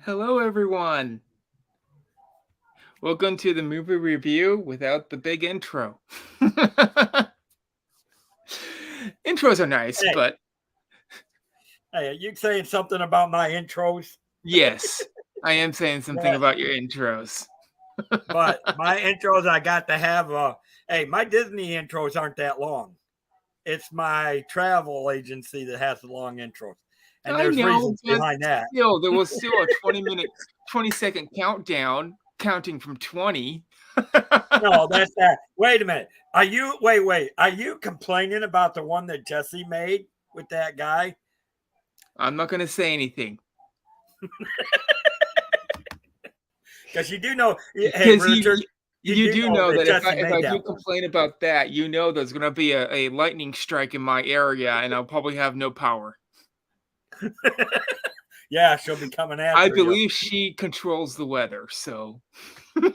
Hello, everyone. Welcome to the movie review without the big intro. Intros are nice, Hey, but hey, are you saying something about my intros? yes, I am saying something Yeah, about your intros. but my intros I got to have. Hey, my Disney intros aren't that long. It's my travel agency that has the long intros, and I there's know, reasons but behind that. still, there was still a 20-minute, 20-second countdown, counting from 20. No, that's that. Wait a minute. Are you wait? Are you complaining about the one that Jesse made with that guy? I'm not going to say anything Because you do know. Hey, because Richard, you you do do know know that that if I Jesse if made I do that one. complain about that, you know there's going to be a lightning strike in my area, and I'll probably have no power. Yeah, she'll be coming I after you. believe she controls the weather, so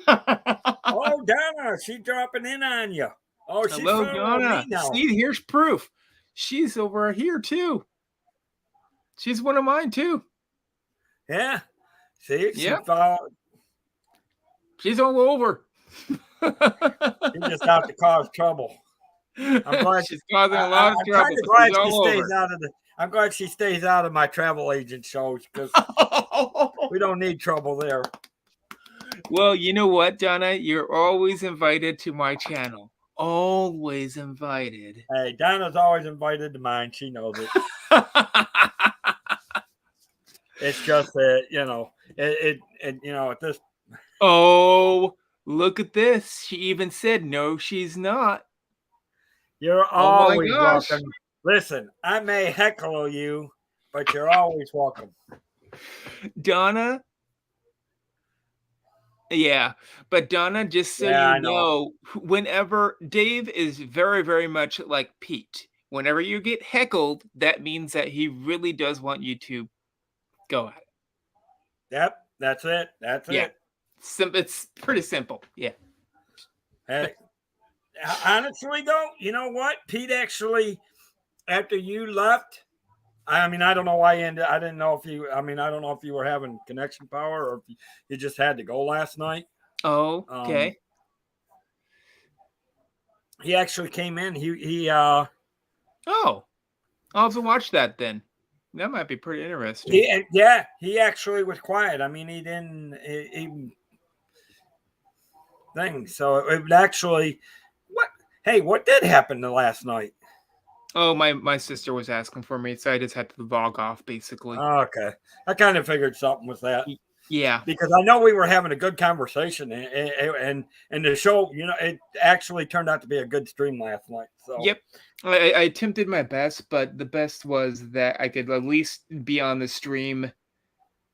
Oh, Donna, she dropping in on you. Oh, she's hello, following me Donna. now. See, here's proof. She's over here too. She's one of mine too. Yeah. See, she Yep, followed. she's all over. She's just out to cause trouble. I'm glad. She's causing a lot of I'm kind trouble. of She's glad she all stays over. out of the. I'm glad she stays out of my travel agent shows because we don't need trouble there. Well, you know what, Donna? You're always invited to my channel. Always invited. Hey, Donna's always invited to mine. She knows it. It's just that at this. Oh, look at this. She even said no, she's not. You're Oh my always gosh. welcome. Listen, I may heckle you, but you're always welcome. Donna, yeah, but Donna, just so Yeah, you I know. know, whenever Dave is very, very much like Pete. Whenever you get heckled, that means that he really does want you to go at it. Yep, that's it. That's Yeah, it. it's pretty simple. Yeah. Hey, honestly, though, you know what? Pete actually, after you left, I mean, I don't know why you ended. I didn't know if you. I mean, I don't know if you were having connection power or if you just had to go last night. Oh, Um, okay. he actually came in. Oh, I'll have to watch that then. That might be pretty interesting. yeah, he actually was quiet. I mean, he didn't thing. So it would actually what? Hey, what did happen the last night? Oh, my sister was asking for me, so I just had to log off basically. Oh, okay, I kind of figured something was that. Yeah. Because I know we were having a good conversation, and the show, it actually turned out to be a good stream last night. So Yep. I attempted my best, but the best was that I could at least be on the stream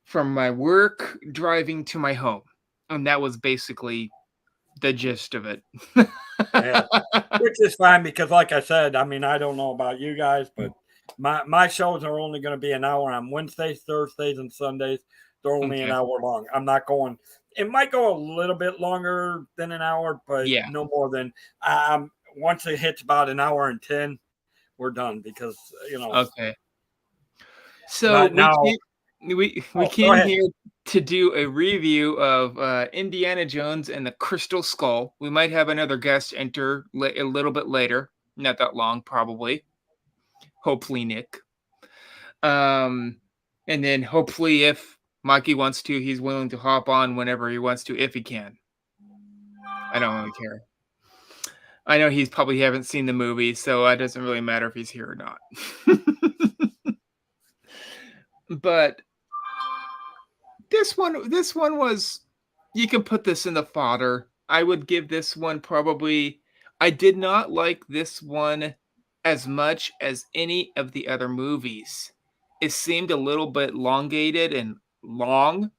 from my work driving to my home. And that was basically the gist of it. yeah, which is fine because, like I said, I mean, I don't know about you guys, but my shows are only going to be an hour on Wednesdays, Thursdays, and Sundays. They're only an Okay. hour long. I'm not going. It might go a little bit longer than an hour, but Yeah. no more than once it hits about an hour and 10, we're done because Okay. So right we now. came we Oh, go came ahead. here to do a review of Indiana Jones and the Crystal Skull. We might have another guest enter a little bit later, not that long, probably. Hopefully, Nick. Um, and then hopefully, if Mikey wants to, he's willing to hop on whenever he wants to, if he can. I don't really care. I know he's probably haven't seen the movie, so it doesn't really matter if he's here or not. But this one was, you can put this in the fodder. I would give this one probably, I did not like this one as much as any of the other movies. It seemed a little bit elongated and long,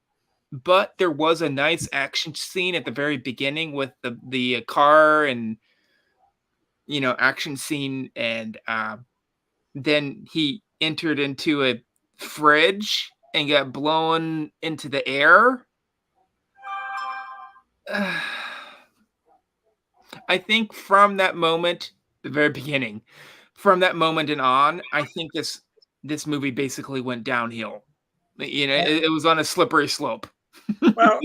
but there was a nice action scene at the very beginning with the car and action scene, and then he entered into a fridge and got blown into the air. I think from that moment, the very beginning, from that moment and on, I think this movie basically went downhill. You know, it was on a slippery slope. Well,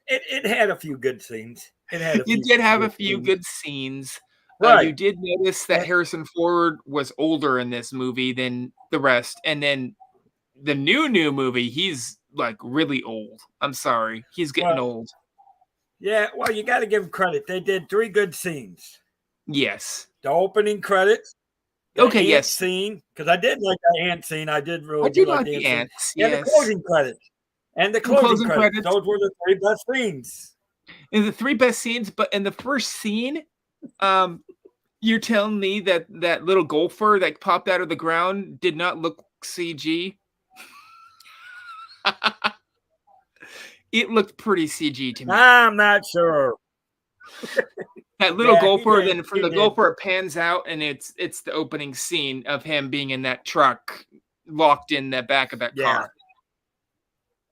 it had a few good scenes. It had a You few did have a good few scenes. good scenes. You Right. did notice that And- Harrison Ford was older in this movie than the rest, and then the new movie, he's like really old. I'm sorry, he's getting well, old. yeah, well, you got to give them credit. They did 3 good scenes. Yes. The opening credits, the Okay. ant Yes, scene, because I did like the ant scene. I did I really do like like the the ant scene. ants. And the Yes. closing credits. And the And closing closing credits. credits. Those were the 3 best scenes. In the 3 best scenes, but in the first scene, um, you're telling me that that little gopher that popped out of the ground did not look CG? It looked pretty CG to me. I'm not sure. That little Yeah, he gopher, did. then from He the did. gopher it pans out, and it's the opening scene of him being in that truck, locked in the back of that Yeah. car.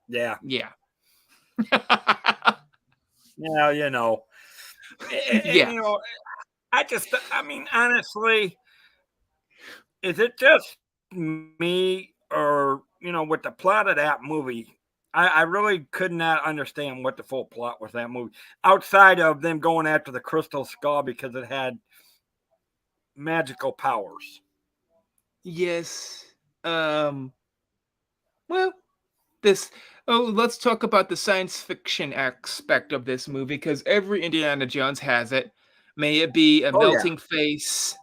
Yeah. Yeah. Yeah, you know. Yeah. You know, I mean, honestly, is it just me or, you know, with the plot of that movie? I really could not understand what the full plot was that movie outside of them going after the crystal skull because it had magical powers. Yes. Well, this let's talk about the science fiction aspect of this movie because every Indiana Jones has it. May it be a Oh yeah. melting face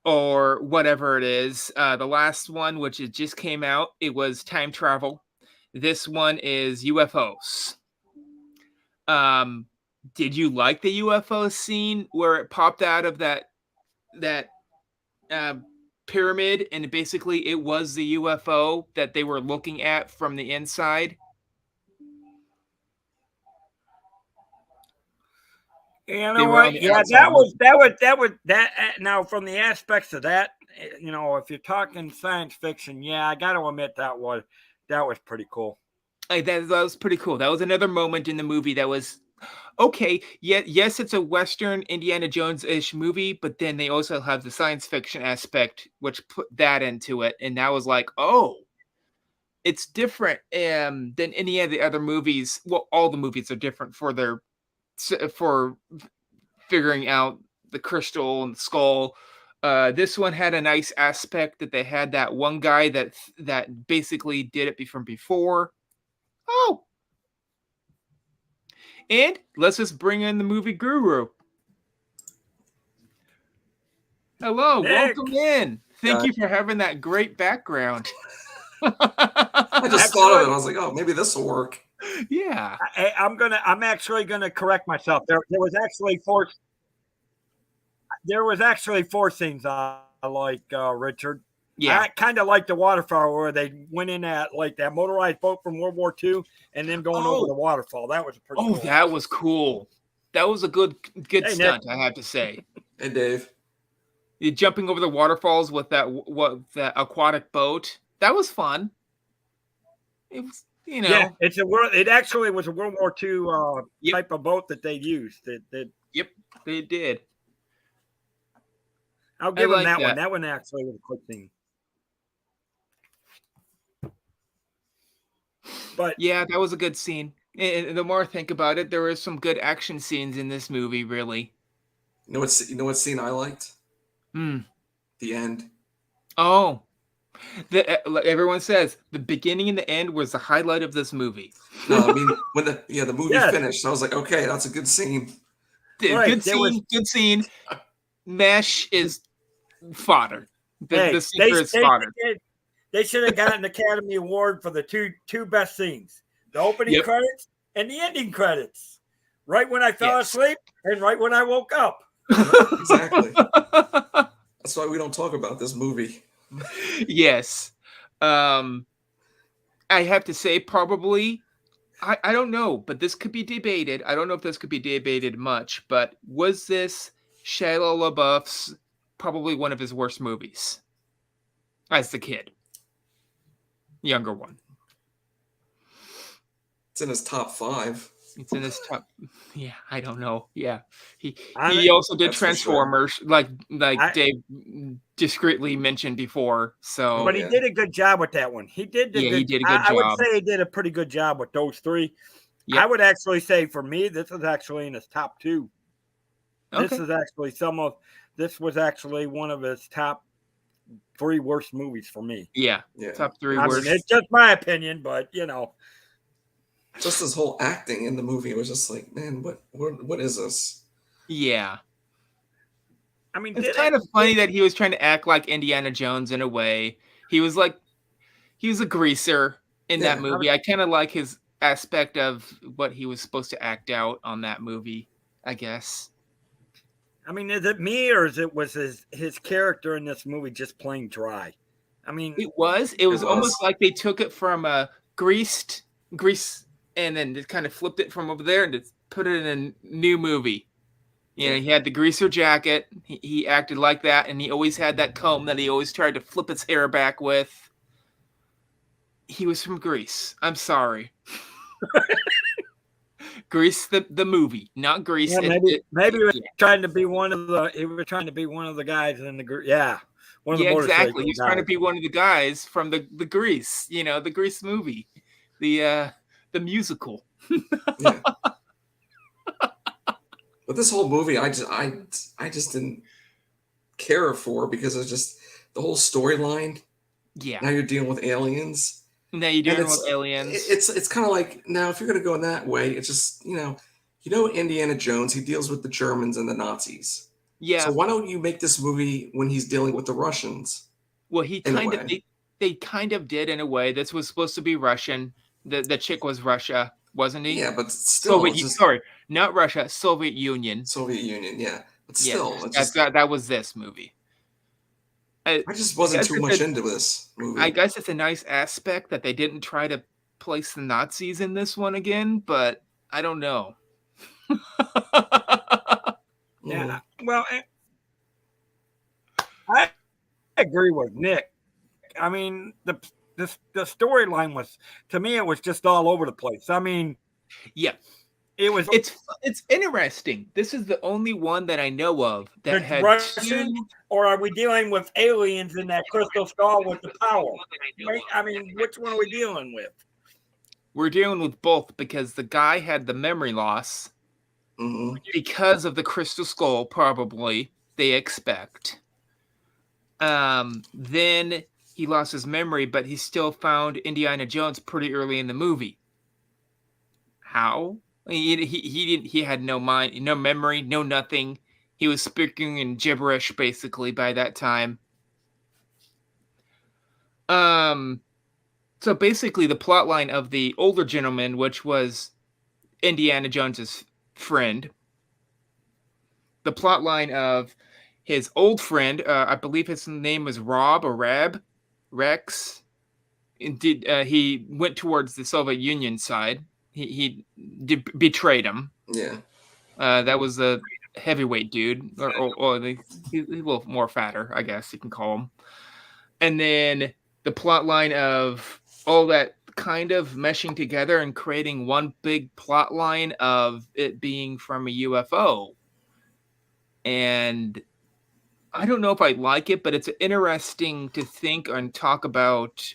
or whatever it is. The last one, which it just came out, it was time travel. This one is UFOs. Um, did you like the UFO scene where it popped out of that uh, pyramid and basically it was the UFO that they were looking at from the inside? You They know were on what? the Yeah, outside looking. now from the aspects of that, you know, if you're talking science fiction, yeah, I got to admit that was pretty cool. Like that was pretty cool. That was another moment in the movie that was okay. Yeah, yes, it's a Western Indiana Jones-ish movie, but then they also have the science fiction aspect, which put that into it, and that was like, oh, it's different than any of the other movies. Well, all the movies are different for their for figuring out the crystal and the skull. This one had a nice aspect that they had that one guy that basically did it from before. Oh, and let's just bring in the movie guru. Hello, Nick, welcome in. Thank Yeah. you for having that great background. I just thought of it. I was like, oh, maybe this will work. Yeah. I'm actually gonna correct myself. There was actually 4. There was actually 4 scenes I like, Richard. Yeah. I kind of like the waterfall where they went in at like that motorized boat from World War II and then going over the waterfall. That was pretty cool. That was cool. That was a good Hey, Nick. stunt, I have to say. Hey, Dave. You jumping over the waterfalls with that aquatic boat. That was fun. It was, you know. Yeah, it actually was a World War II type of boat that they used. Yep, they did. I'll give them like that one. that. That one actually was a quick thing. But yeah, that was a good scene. And the more I think about it, there were some good action scenes in this movie, really. You know what scene I liked? Hmm. The end. Oh. Like everyone says, the beginning and the end was the highlight of this movie. No, I mean when the movie Yes. finished, I was like, okay, that's a good scene. Good scene. Mesh is fodder. The secret is fodder. They should have gotten an Academy Award for the two best scenes: the opening credits and the ending credits. Right when I fell asleep and right when I woke up. Exactly. That's why we don't talk about this movie. Yes. I have to say, probably, I don't know, but this could be debated. I don't know if this could be debated much, but was this Shia LaBeouf's probably one of his worst movies as the kid? Younger one. It's in his top 5. It's in his top. Yeah, I don't know. Yeah, he I, he also did That's for sure. Transformers, like I, Dave discreetly mentioned before. Oh but So he yeah. did a good job with that one. He did the yeah, he good. did a good I would job. say he did a pretty good job with those three. I Yep. would actually say for me, this is actually in his top two. This Okay. is actually this was actually one of his top three worst movies for me. Yeah. Yeah. Top three I mean, worst. it's just my opinion, but you know, Just his whole acting in the movie was just like, man, what is this? Yeah. I mean, It's kind of funny that he was trying to act like Indiana Jones in a way. He was a greaser in that Yeah. movie. I kind of like his aspect of what he was supposed to act out on that movie, I guess. I mean, is it me or is it was his character in this movie just plain dry? I mean, It was was. almost like they took it from a grease and then just kind of flipped it from over there and just put it in a new movie. You know, Yeah. he had the greaser jacket. He acted like that, and he always had that comb that he always tried to flip his hair back with. He was from Grease. I'm sorry. Grease the movie, not Grease. yeah, maybe he was Yeah, trying to be one of the guys in the group. Yeah, one of the yeah, exactly. motorcycle He was trying to guys. be one of the guys from the Grease, the Grease movie, the musical. Yeah. But this whole movie, I just didn't care for because it's just the whole storyline. Yeah. Now you're dealing with aliens, Now you're and dealing with aliens. it's kind of like now if you're gonna go in that way, it's just Indiana Jones. He deals with the Germans and the Nazis. So Yeah. why don't you make this movie when he's dealing with the Russians Well, he in a kind of way? they kind of did in a way. This was supposed to be Russian. The chick was Russia, wasn't he? Yeah, but still, it's just Sorry, not Russia, Soviet Union. Soviet Union. Yeah, but Yes, still, it's just that was this movie. I I just I wasn't guess too it's much a into this I movie. guess it's a nice aspect that they didn't try to place the Nazis in this one again, but I don't know. Mhm. Yeah, well, I agree with Nick. I mean, the storyline was to me it was just all over the place. I mean, Yeah, it was it's interesting. This is the only one that I know of that the had Russian, two. or are we dealing with aliens in that crystal skull with the power? Right? I mean, which one are we dealing with? We're dealing with both because the guy had the memory loss Mhm. because of the crystal skull, probably they expect. Then he lost his memory, but he still found Indiana Jones pretty early in the movie. How? He didn't. He had no mind, no memory, no nothing. He was speaking in gibberish basically by that time. Um. So basically, the plot line of the older gentleman, which was Indiana Jones's friend, the plot line of his old friend, I believe his name was Rob or Rab, Rex. He went towards the Soviet Union side? Betrayed him. Yeah. That was a heavyweight dude, he's a little more fatter, I guess you can call him. And then the plot line of all that kind of meshing together and creating one big plot line of it being from a UFO. And I don't know if I like it, but it's interesting to think and talk about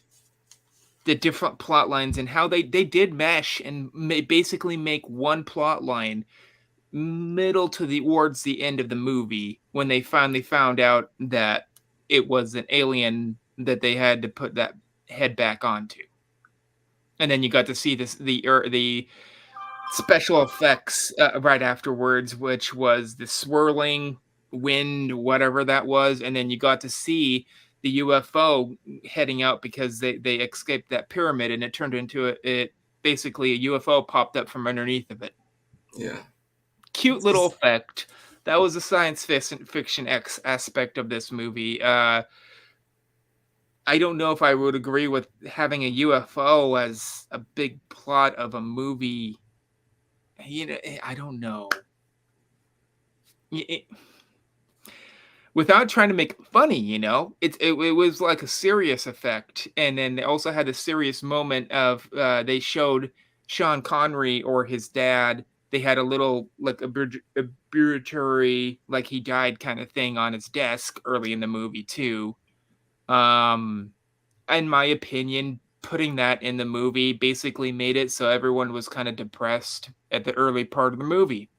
the different plot lines and how they did mesh and basically make one plot line middle towards the end of the movie when they finally found out that it was an alien that they had to put that head back onto. And then you got to see the special effects right afterwards, which was the swirling wind, whatever that was, and then you got to see the UFO heading out because they escaped that pyramid, and it turned into it basically a UFO popped up from underneath of it. Yeah. Cute little effect. That was the science fiction aspect of this movie. I don't know if I would agree with having a UFO as a big plot of a movie. I don't know. Without trying to make it funny, it was like a serious effect, and then they also had a serious moment of they showed Sean Connery or his dad, they had a little like obituary, like he died kind of thing on his desk early in the movie too. Um, in my opinion, putting that in the movie basically made it so everyone was kind of depressed at the early part of the movie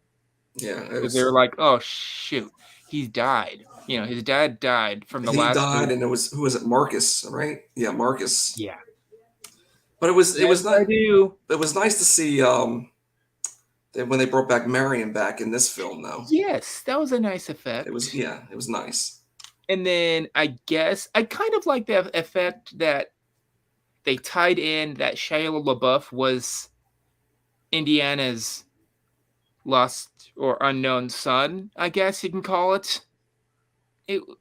Yeah, it because they was. were like, "Oh shoot, he's died." You know, his dad died from the He last died, movie. and it was who was it? Marcus, right? Yeah, Marcus. Yeah. But it Yes, was I not. do. It was nice to see when they brought back Marion back in this film, though. Yes, that was a nice It was effect. yeah, it was nice. And then I guess I kind of like the effect that they tied in that Shia LaBeouf was Indiana's lost or unknown son, I guess you can call it.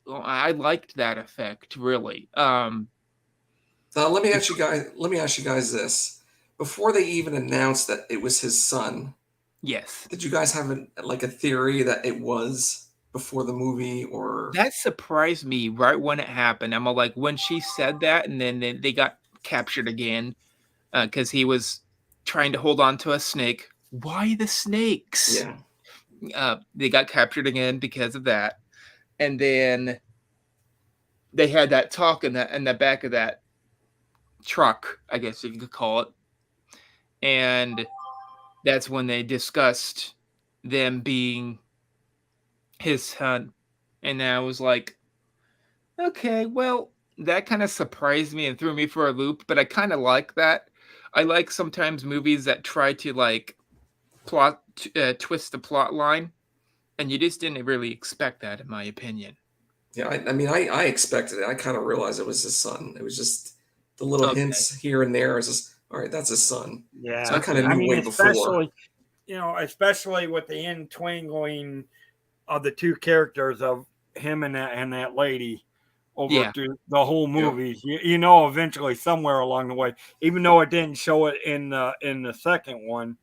I liked that effect really. If Let me ask you guys this: before they even announced that it was his son, yes. did you guys have like a theory that it was before the movie, or That surprised me right when it happened. I'm all like, when she said that, and then they got captured again because he was trying to hold on to a snake. Why the snakes? yeah, They got captured again because of that, and then they had that talk in the back of that truck, I guess you could call it, and that's when they discussed them being his son, and I was like, okay, well, that kind of surprised me and threw me for a loop, but I kind of like that. I like sometimes movies that try to like twist the plot line, and you just didn't really expect that, in my opinion. yeah. I mean, I expected it. I kind of realized it was his son. It was just the little Okay, hints here and there. Is just all right. That's his son. So I Yeah, kind of okay, I knew mean, way before. especially especially with the entwingling of the two characters of him and that lady over yeah, through the whole Yep. movie. Eventually somewhere along the way, even though it didn't show it in the second one,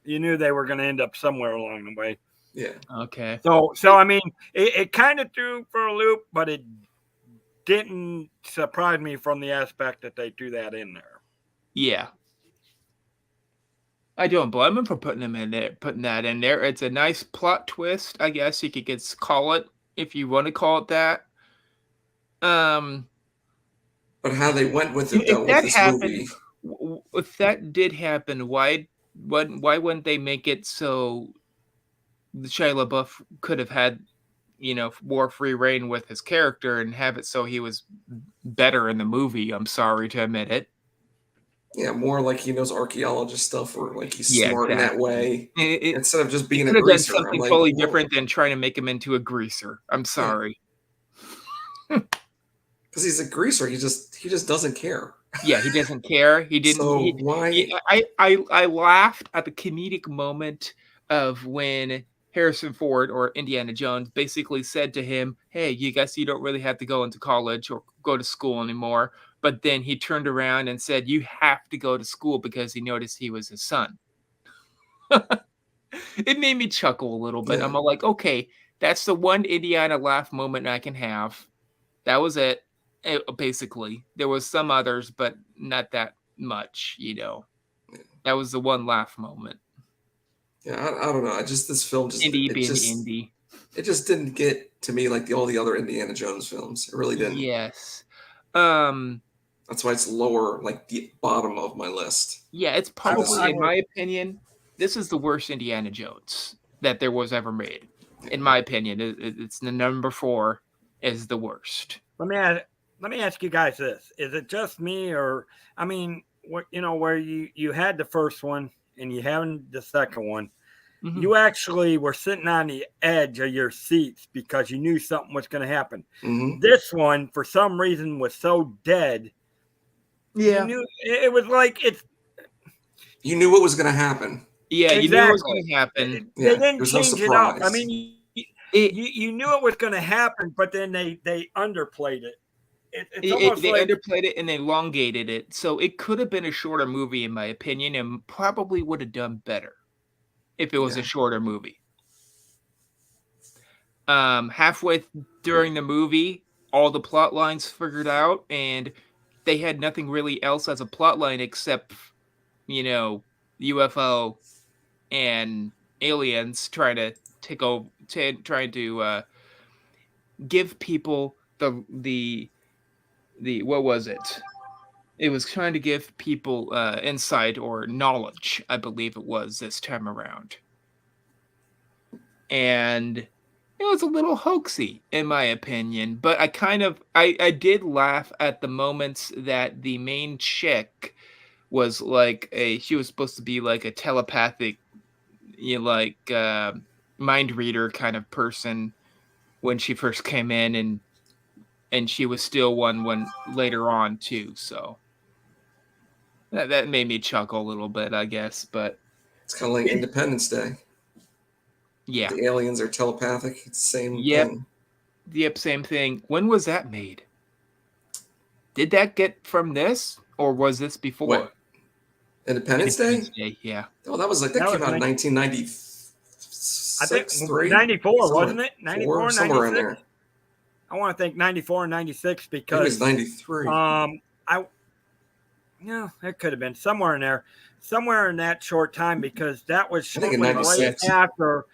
you knew they were going to end up somewhere along the way. Yeah. okay, So I mean, it kind of threw for a loop, but it didn't surprise me from the aspect that they threw that in there. yeah. I don't blame him for putting that in there. It's a nice plot twist, I guess you could call it if you want to call it that. Um, But how they went with it if though with that this happened, movie, if that did happen, why wouldn't they make it so the Shia LaBeouf could have had more free reign with his character and have it so he was better in the movie? I'm sorry to admit it. yeah, more like he knows archaeologist stuff, or like he's Yeah, smart in that exactly. way It, instead of just he being a could have done greaser. I'm something like, totally well, different than trying to make him into a greaser. I'm yeah, sorry. because he's a greaser. He just doesn't care. Yeah, he doesn't care. He didn't. So why? I laughed at the comedic moment of when Harrison Ford or Indiana Jones basically said to him, "Hey, you guess you don't really have to go into college or go to school anymore." But then he turned around and said, "You have to go to school," because he noticed he was his son. It made me chuckle a little bit. Yeah, I'm all like, okay, that's the one Indiana laugh moment I can have. That was it. Basically, there was some others, but not that much. That was the one laugh moment. yeah. I don't know. I just this film just Indie being indie. it just didn't get to me like all the other Indiana Jones films. It really didn't. Yes. Um, That's why it's lower, like the bottom of my list yeah, it's for this. probably, in my opinion, this is the worst Indiana Jones that there was ever made. In my opinion, it's the number 4 is the worst. Let me ask you guys this: is it just me, or I mean, where you had the first one and you had the second one, Mhm. you actually were sitting on the edge of your seats because you knew something was going to happen. Hmm. This one, for some reason, was so dead. Yeah. You knew it was like it's You knew what was going to happen. Yeah, you knew it was exactly. gonna happen. Yeah, They didn't there's no change it up. I surprise. mean, It you knew it was going to happen, but then they underplayed it. It's almost they like underplayed it and they elongated it, so it could have been a shorter movie, in my opinion, and probably would have done better if it was a Yeah, shorter movie. Halfway during the movie, all the plot lines figured out, and they had nothing really else as a plot line except, you know, UFO and aliens trying to take over, trying to give people the what was it? It was trying to give people insight or knowledge, I believe it was this time around. And it was a little hoaxy, in my opinion. But I did laugh at the moments that the main chick was she was supposed to be like a telepathic, mind reader kind of person when she first came in, and she was still one when later on too. So that made me chuckle a little bit, I guess. But It's kind of like Independence Day. yeah, The aliens are telepathic. It's the same Yep. thing. yep, same thing. When was that made? Did that get from this, or was this before? What? Independence Day? Independence Day, yeah. Oh, that That came was out in 1996, I think 3? 94, wasn't it? 94, somewhere in 96? there. I want to think 94 and 96 I think it because was 93. it could have been somewhere in there, somewhere in that short time, because that was I think in shortly right 96. after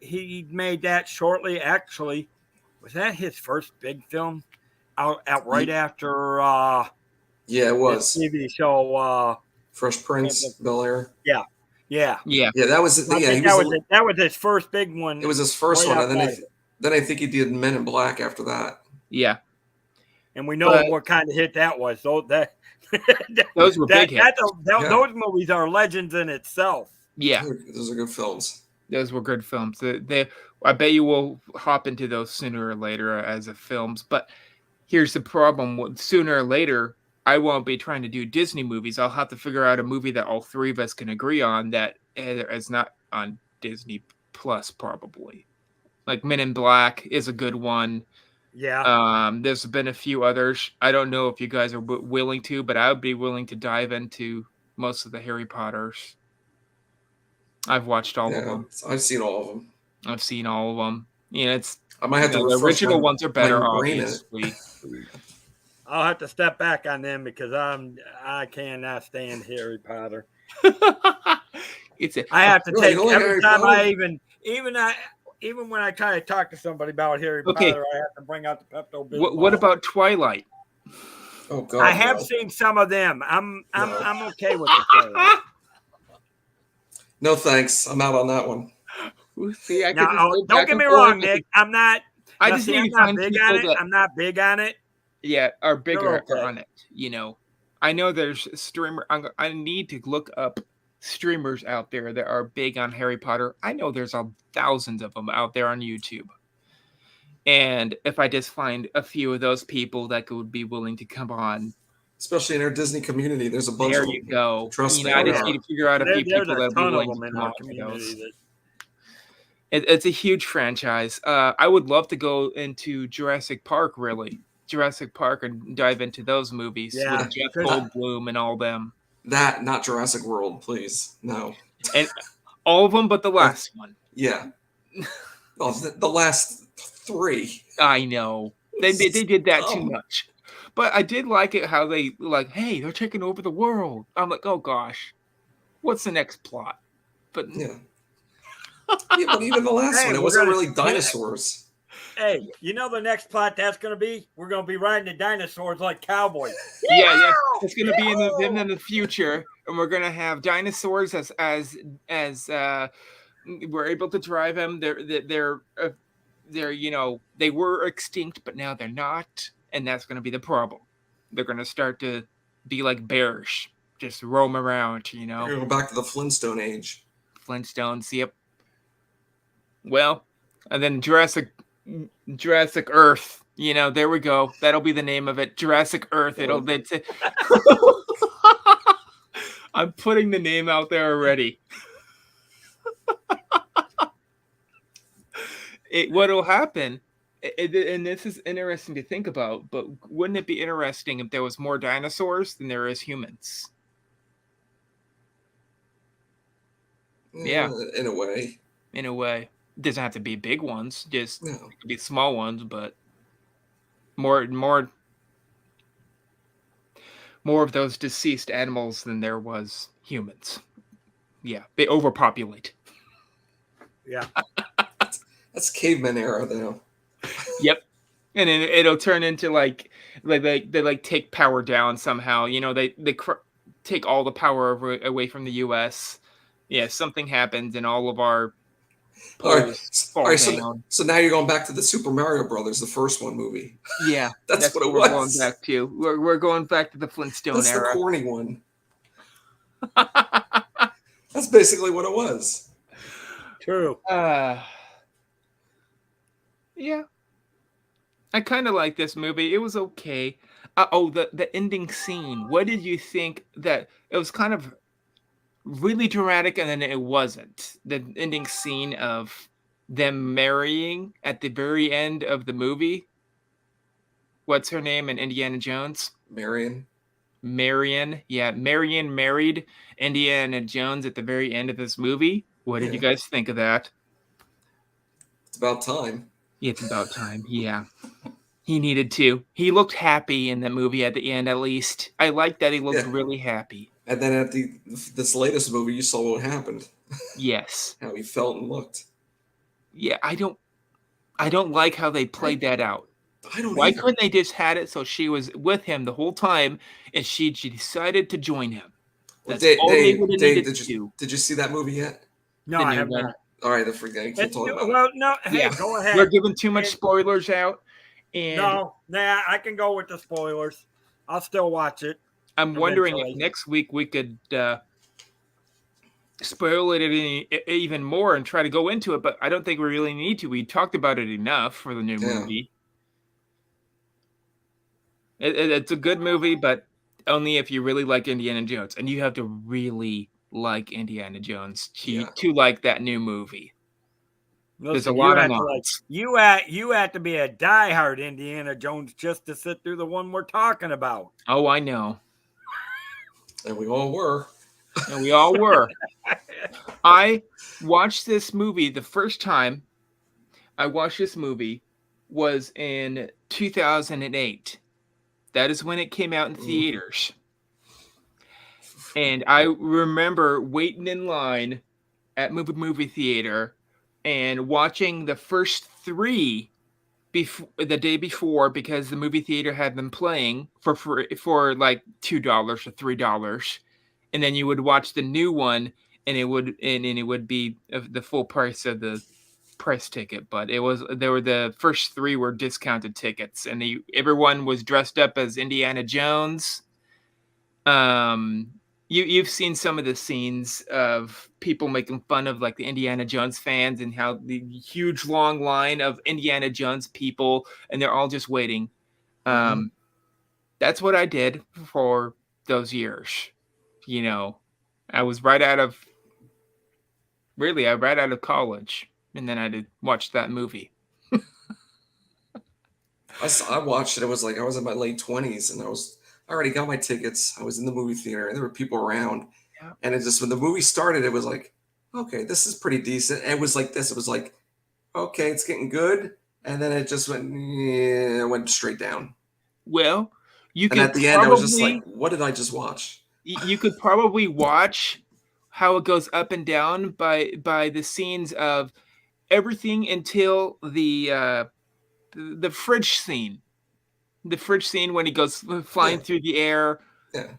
he made that shortly. Actually, was that his first big film? Out right after Yeah, it his was. TV show. Fresh Prince, Bel Air. Yeah. Yeah. Yeah, that was. I Yeah, think that was his first big one. it was his first right one, and outside of it. then I think he did Men in Black after that. Yeah. And we know But- what kind of hit that was. So that Those were big hits. Yeah. Those movies are legends in itself. Yeah. Those are good films. Those were good films. I bet you will hop into those sooner or later as a films. But here's the problem: sooner or later, I won't be trying to do Disney movies. I'll have to figure out a movie that all three of us can agree on that is not on Disney Plus, probably. Like Men in Black is a good one. Yeah. There's been a few others. I don't know if you guys are willing to, but I would be willing to dive into most of the Harry Potters. I've watched all of them. I've seen all of them. I've seen all of them. It's I might have to the refresh original my- ones are better, my brain in it. obviously. I'll have to step back on them because I cannot stand Harry Potter. It's a, I have to Really? You take don't like every Harry time Potter? even when I try to talk to somebody about Harry Okay. Potter, I have to bring out the Pepto Bismol. what about Twilight? Oh God, I have no. seen some of them. I'm okay with the No thanks. I'm out on that one. See, I could Now, just go don't back get and me forth wrong, with Nick. I'm not. I now, just see, need I'm to not find big people on it. that I'm not big on it. are bigger okay. on it. I know there's streamer. I need to look up streamers out there that are big on Harry Potter. I know there's thousands of them out there on YouTube. And if I just find a few of those people that would be willing to come on, Especially in our Disney community, there's a bunch there of you them. go. Trust me, I there just are. need to figure out a few There's people a that will be ton of willing them to in come our on to those. community. It's a huge franchise. I would love to go into Jurassic Park, really. Jurassic Park and dive into those movies Yeah. with Jeff Because- Goldblum and all them. That, not Jurassic World, please. No. And all of them but the last one. Yeah. Oh, the last 3. I know. They did that too Oh. much. But I did like it how they hey, they're taking over the world. I'm like, oh gosh. What's the next plot? But Yeah. Yeah, but even the last Hey, one, it we're wasn't gonna- really dinosaurs. Hey, you know the next plot that's going to be? We're going to be riding the dinosaurs like cowboys. yeah, it's gonna be in the future, and we're gonna have dinosaurs as we're able to drive them. They're they were extinct, but now they're not, and that's gonna be the problem. They're gonna start to be like bears, just roam around. We're gonna go back to the Flintstone age. Flintstones. Yep. Well, and then Jurassic Earth. There we go. That'll be the name of it. Jurassic Earth. I'm putting the name out there already. What'll happen, and this is interesting to think about, but wouldn't it be interesting if there was more dinosaurs than there is humans? Yeah. In a way. In a way. It doesn't have to be big ones, just No. it could be small ones, but more more of those deceased animals than there was humans. Yeah, they overpopulate. Yeah. That's caveman era, though. Yep. And then it'll turn into like they like take power down somehow. You know, they take all the power away from the U.S. Yeah, something happens and all of our All right, poles all fall right. down. So now you're going back to the Super Mario Brothers, the first one movie. Yeah, That's what it we're going was. back to. We're going back to the Flintstone That's the era. corny one. That's basically what it was. True. Yeah. I kind of like this movie. It was okay. The ending scene. What did you think that it was kind of really dramatic and then it wasn't? The ending scene of them marrying at the very end of the movie. What's her name in Indiana Jones? Marion. Marion. Yeah, Marion married Indiana Jones at the very end of this movie. What did you Yeah. guys think of that? It's about time. It's about time. Yeah. He needed to. He looked happy in the movie at the end, at least. I like that he looked Yeah. really happy. And then at this latest movie, you saw what happened. Yes. How he felt and looked. Yeah, I don't like how they played that out. I don't Why either. couldn't they just had it so she was with him the whole time and she decided to join him? Well, That's all they would have Dave, needed to do. did you see that movie yet? No, The I new have one. not. All right, I forget. I can't talk about it. Well, no. Hey, Yeah. go ahead. We're giving too much And- spoilers out. And No, nah, I can go with the spoilers. I'll still watch it. I'm wondering if eventually. next week we could spoil it even more and try to go into it, but I don't think we really need to. We talked about it enough for the new Yeah. movie. It's a good movie, but only if you really like Indiana Jones, and you have to really like Indiana Jones to like that new movie. There's a Listen, lot you of have to lines. you have to be a diehard Indiana Jones just to sit through the one we're talking about. Oh, I know. And we all were. And we all were. I watched this movie the first time I watched this movie was in 2008. That is when it came out in theaters. And I remember waiting in line at movie theater and watching the first three the day before because the movie theater had them playing for like $2 or $3. And then you would watch the new one and it would be the full price of the price ticket, but the first three were discounted tickets and everyone was dressed up as Indiana Jones. You've seen some of the scenes of people making fun of like the Indiana Jones fans and how the huge long line of Indiana Jones people and they're all just waiting. That's what I did for those years. You know, I was right out of college, and then I did watch that movie. I watched it. It was like I was in my late 20s, and I already got my tickets. I was in the movie theater, and there were people around. Yeah. And it just when the movie started, it was like, okay, this is pretty decent. And it was like this. It was like, okay, it's getting good, and then it just went straight down. Well, and at the end, I was just like, what did I just watch? You could probably watch how it goes up and down by the scenes of everything until the fridge scene. The fridge scene when he goes flying through the air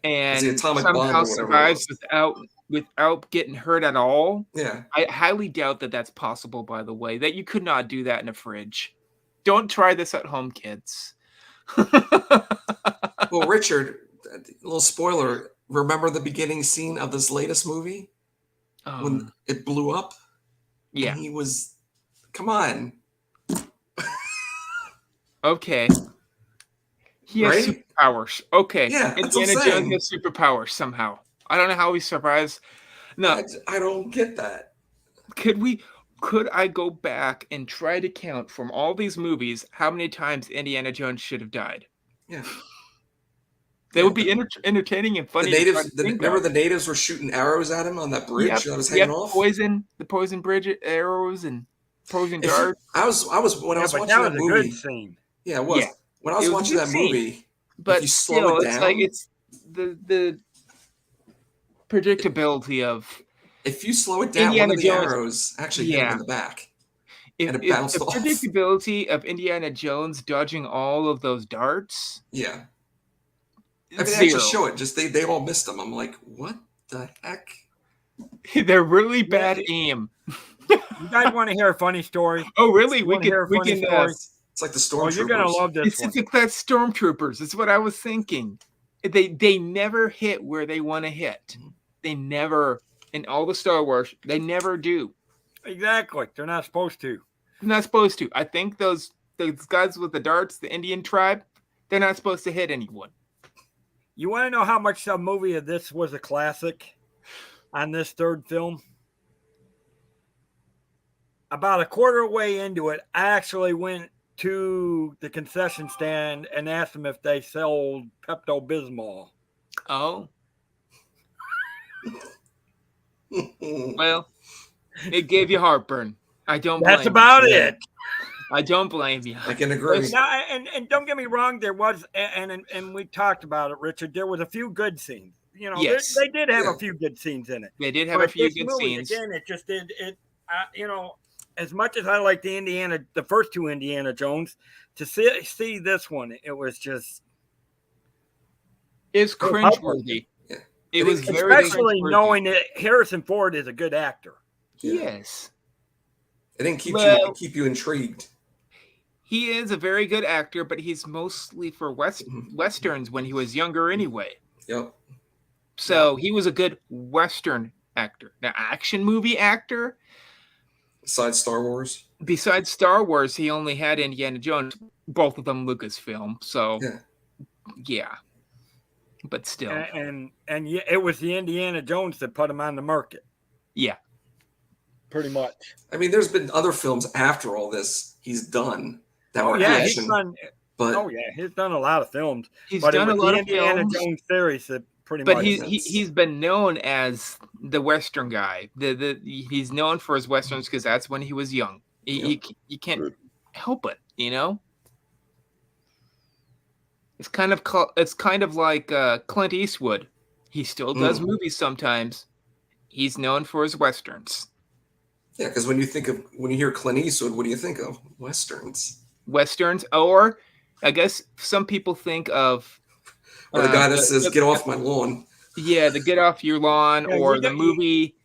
and somehow survives without getting hurt at all. Yeah. I highly doubt that that's possible, by the way, that you could not do that in a fridge. Don't try this at home, kids. Well, Richard, a little spoiler. Remember the beginning scene of this latest movie when it blew up? Yeah. And he was, come on. Okay. He has superpowers. Okay. Yeah, Indiana Jones has superpowers somehow. I don't know how he survives. No. I don't get that. Could I go back and try to count from all these movies how many times Indiana Jones should have died? Yeah. They would be entertaining and funny. Remember the natives were shooting arrows at him on that bridge that was hanging off? The poison bridge arrows and poison darts. I was when I was watching that movie. Good scene. Yeah, it was. Yeah. When I was watching that movie, but if you slow it down, the predictability of If you slow it down, one Indiana of the Jones. arrows actually hit him Yeah. in the back, If, and it if bounced the off. predictability of Indiana Jones dodging all of those darts, Yeah. I mean, they actually zero. show it. Just they all missed them. I'm like, what the heck? They're really bad aim. You guys want to hear a funny story? Oh, really? You We wanna hear can a funny story? It's like the Oh, you're gonna stormtroopers. love this It's one. like that stormtroopers. It's what I was thinking. They never hit where they want to hit. They never, in all the Star Wars, they never do. Exactly. They're not supposed to. They're not supposed to. I think those guys with the darts, the Indian tribe, they're not supposed to hit anyone. You want to know how much a movie of this was a classic on this third film? About a quarter way into it, I actually went to the concession stand and asked them if they sold Pepto-Bismol. Oh. Well, it gave you heartburn. I don't blame That's about you. it. I don't blame you. I can agree. Now, and don't get me wrong, there was, and we talked about it, Richard, there was a few good scenes. You know, Yes. they did have Yeah. a few good scenes in it. They did have But a few this good movie, scenes. again, it just did it. You know, as much as I like the first two Indiana Jones, to see this one, it was just It's cringeworthy. Yeah. It was very especially cringeworthy. knowing that Harrison Ford is a good actor. Yes. It didn't keep you intrigued. He is a very good actor, but he's mostly for westerns when he was younger anyway. Yep. So he was a good western actor. Now, action movie actor, Besides Star Wars. besides Star Wars, he only had Indiana Jones, both of them Lucasfilm. So yeah. But still. And yeah, it was the Indiana Jones that put him on the market. Yeah. Pretty much. I mean, there's been other films after all this he's done that were Yeah, action. he's done a lot of films. He's But done it a was lot the of Indiana films. Jones series that pretty But much. he's been known as the Western guy. He's known for his westerns because that's when he was young. You can't help it, you know. It's kind of like Clint Eastwood. He still does movies sometimes. He's known for his westerns. Yeah, because when you hear Clint Eastwood, what do you think of? Westerns. Westerns, or I guess some people think of Or the guy that says, "Get off my lawn." Yeah, the Get Off Your Lawn, or the movie.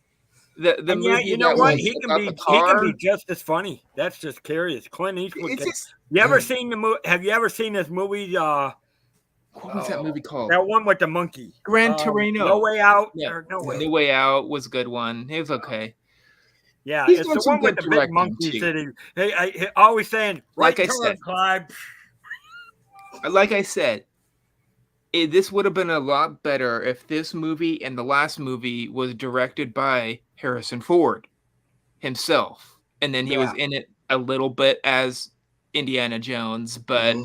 The movie. You know what? He can be just as funny. That's just curious. Clint Eastwood. You ever seen the movie? Have you ever seen this movie? What was that movie called? That one with the monkey. Gran Torino. No Way Out. Yeah. No Way Out was a good one. It was okay. Yeah, He's it's done the some one with good the big monkey directing, city. Hey, always saying, Like I turn, said. Clive. Like I said, this would have been a lot better if this movie and the last movie was directed by Harrison Ford himself, and then he was in it a little bit as Indiana Jones. But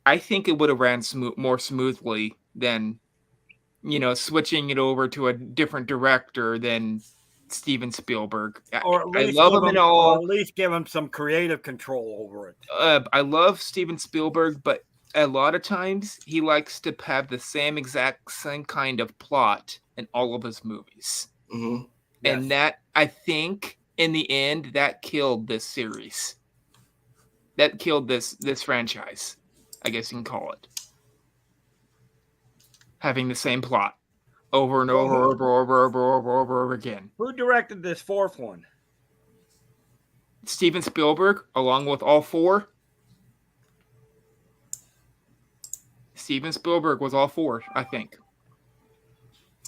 I think it would have ran more smoothly than, switching it over to a different director than Steven Spielberg. Or at least I love him and all. Or at least give him some creative control over it. I love Steven Spielberg, but a lot of times he likes to have the same kind of plot in all of his movies. Mm-hmm. And that, I think, in the end, that killed this series. That killed this franchise, I guess you can call it. Having the same plot over and over again. Who directed this fourth one? Steven Spielberg, along with all four. Steven Spielberg was all four, I think.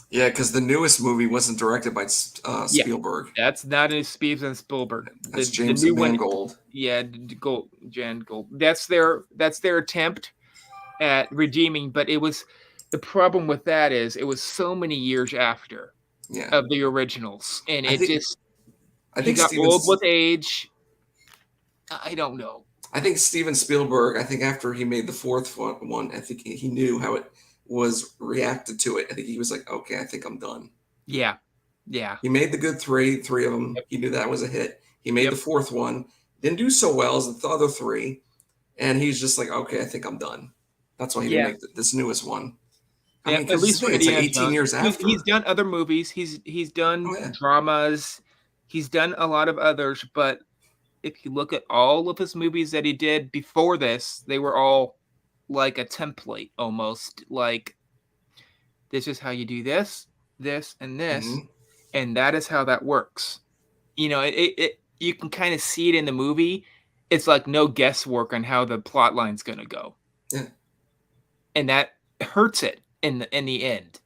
Yeah, because the newest movie wasn't directed by Spielberg. That's not a Steven Spielberg. That's James Mangold. Yeah, Jan Gold. That's their attempt at redeeming, but it was the problem with that is it was so many years after of the originals, and I think got old with age. I don't know. I think Steven Spielberg, after he made the fourth one, I think he knew how it was reacted to it. I think he was like, okay, I think I'm done. Yeah. He made the good three of them. Yep. He knew that was a hit. He made the fourth one, didn't do so well as the other three, and he's just like, okay, I think I'm done. That's why he didn't make this newest one. I Yeah, mean, at because least for it's like Indiana 18 Jones. years after. He's done other movies. He's done Oh, yeah. dramas. He's done a lot of others, but if you look at all of his movies that he did before this, they were all like a template almost. Like, this is how you do this, this, and this, Mhm. and that is how that works. You know, it you can kind of see it in the movie. It's like no guesswork on how the plot line's gonna go. Yeah. And that hurts it in the end,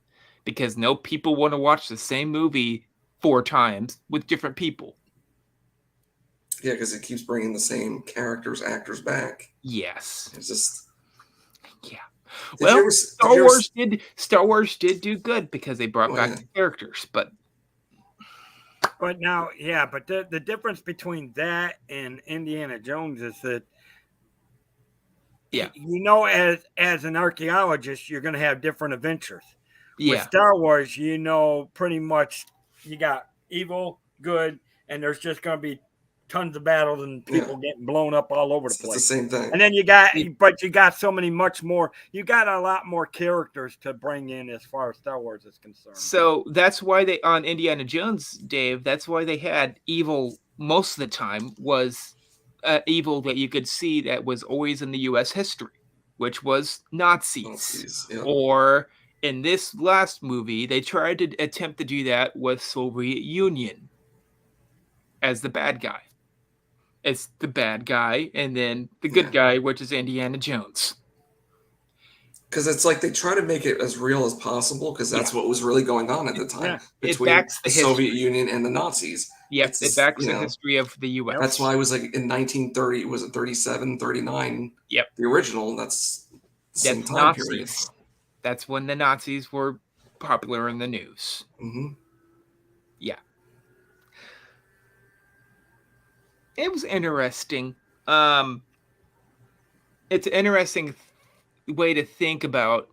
because no people want to watch the same movie 4 times with different people. Yeah, because it keeps bringing the same characters, actors back. Yes. It's just. Yeah. Did you Well, ever? Did you ever? Star Wars did do good because they brought Oh, back yeah. the characters, but But now, yeah, but the difference between that and Indiana Jones is that yeah. you know, as an archaeologist, you're going to have different adventures. With Yeah. Star Wars, you know, pretty much you got evil, good, and there's just going to be tons of battles and people getting blown up all over the It's the place. same thing. And then you got, but you got so many much more. You got a lot more characters to bring in as far as Star Wars is concerned. So that's why they on Indiana Jones, Dave. That's why they had evil most of the time was evil that you could see that was always in the U.S. history, which was Nazis. Nazis, yeah. Or in this last movie, they tried to attempt to do that with Soviet Union as the bad guy. It's the bad guy, and then the good guy, which is Indiana Jones. Because it's like they try to make it as real as possible, because that's what was really going on at the time between the Soviet Union and the Nazis. Yep, it backs the history of the U.S. That's why it was like in 1930, was it 37, 39? Yep. The original, that's the same time Nazis. period. That's when the Nazis were popular in the news. Mm-hmm. Yeah. It was interesting. It's an interesting way to think about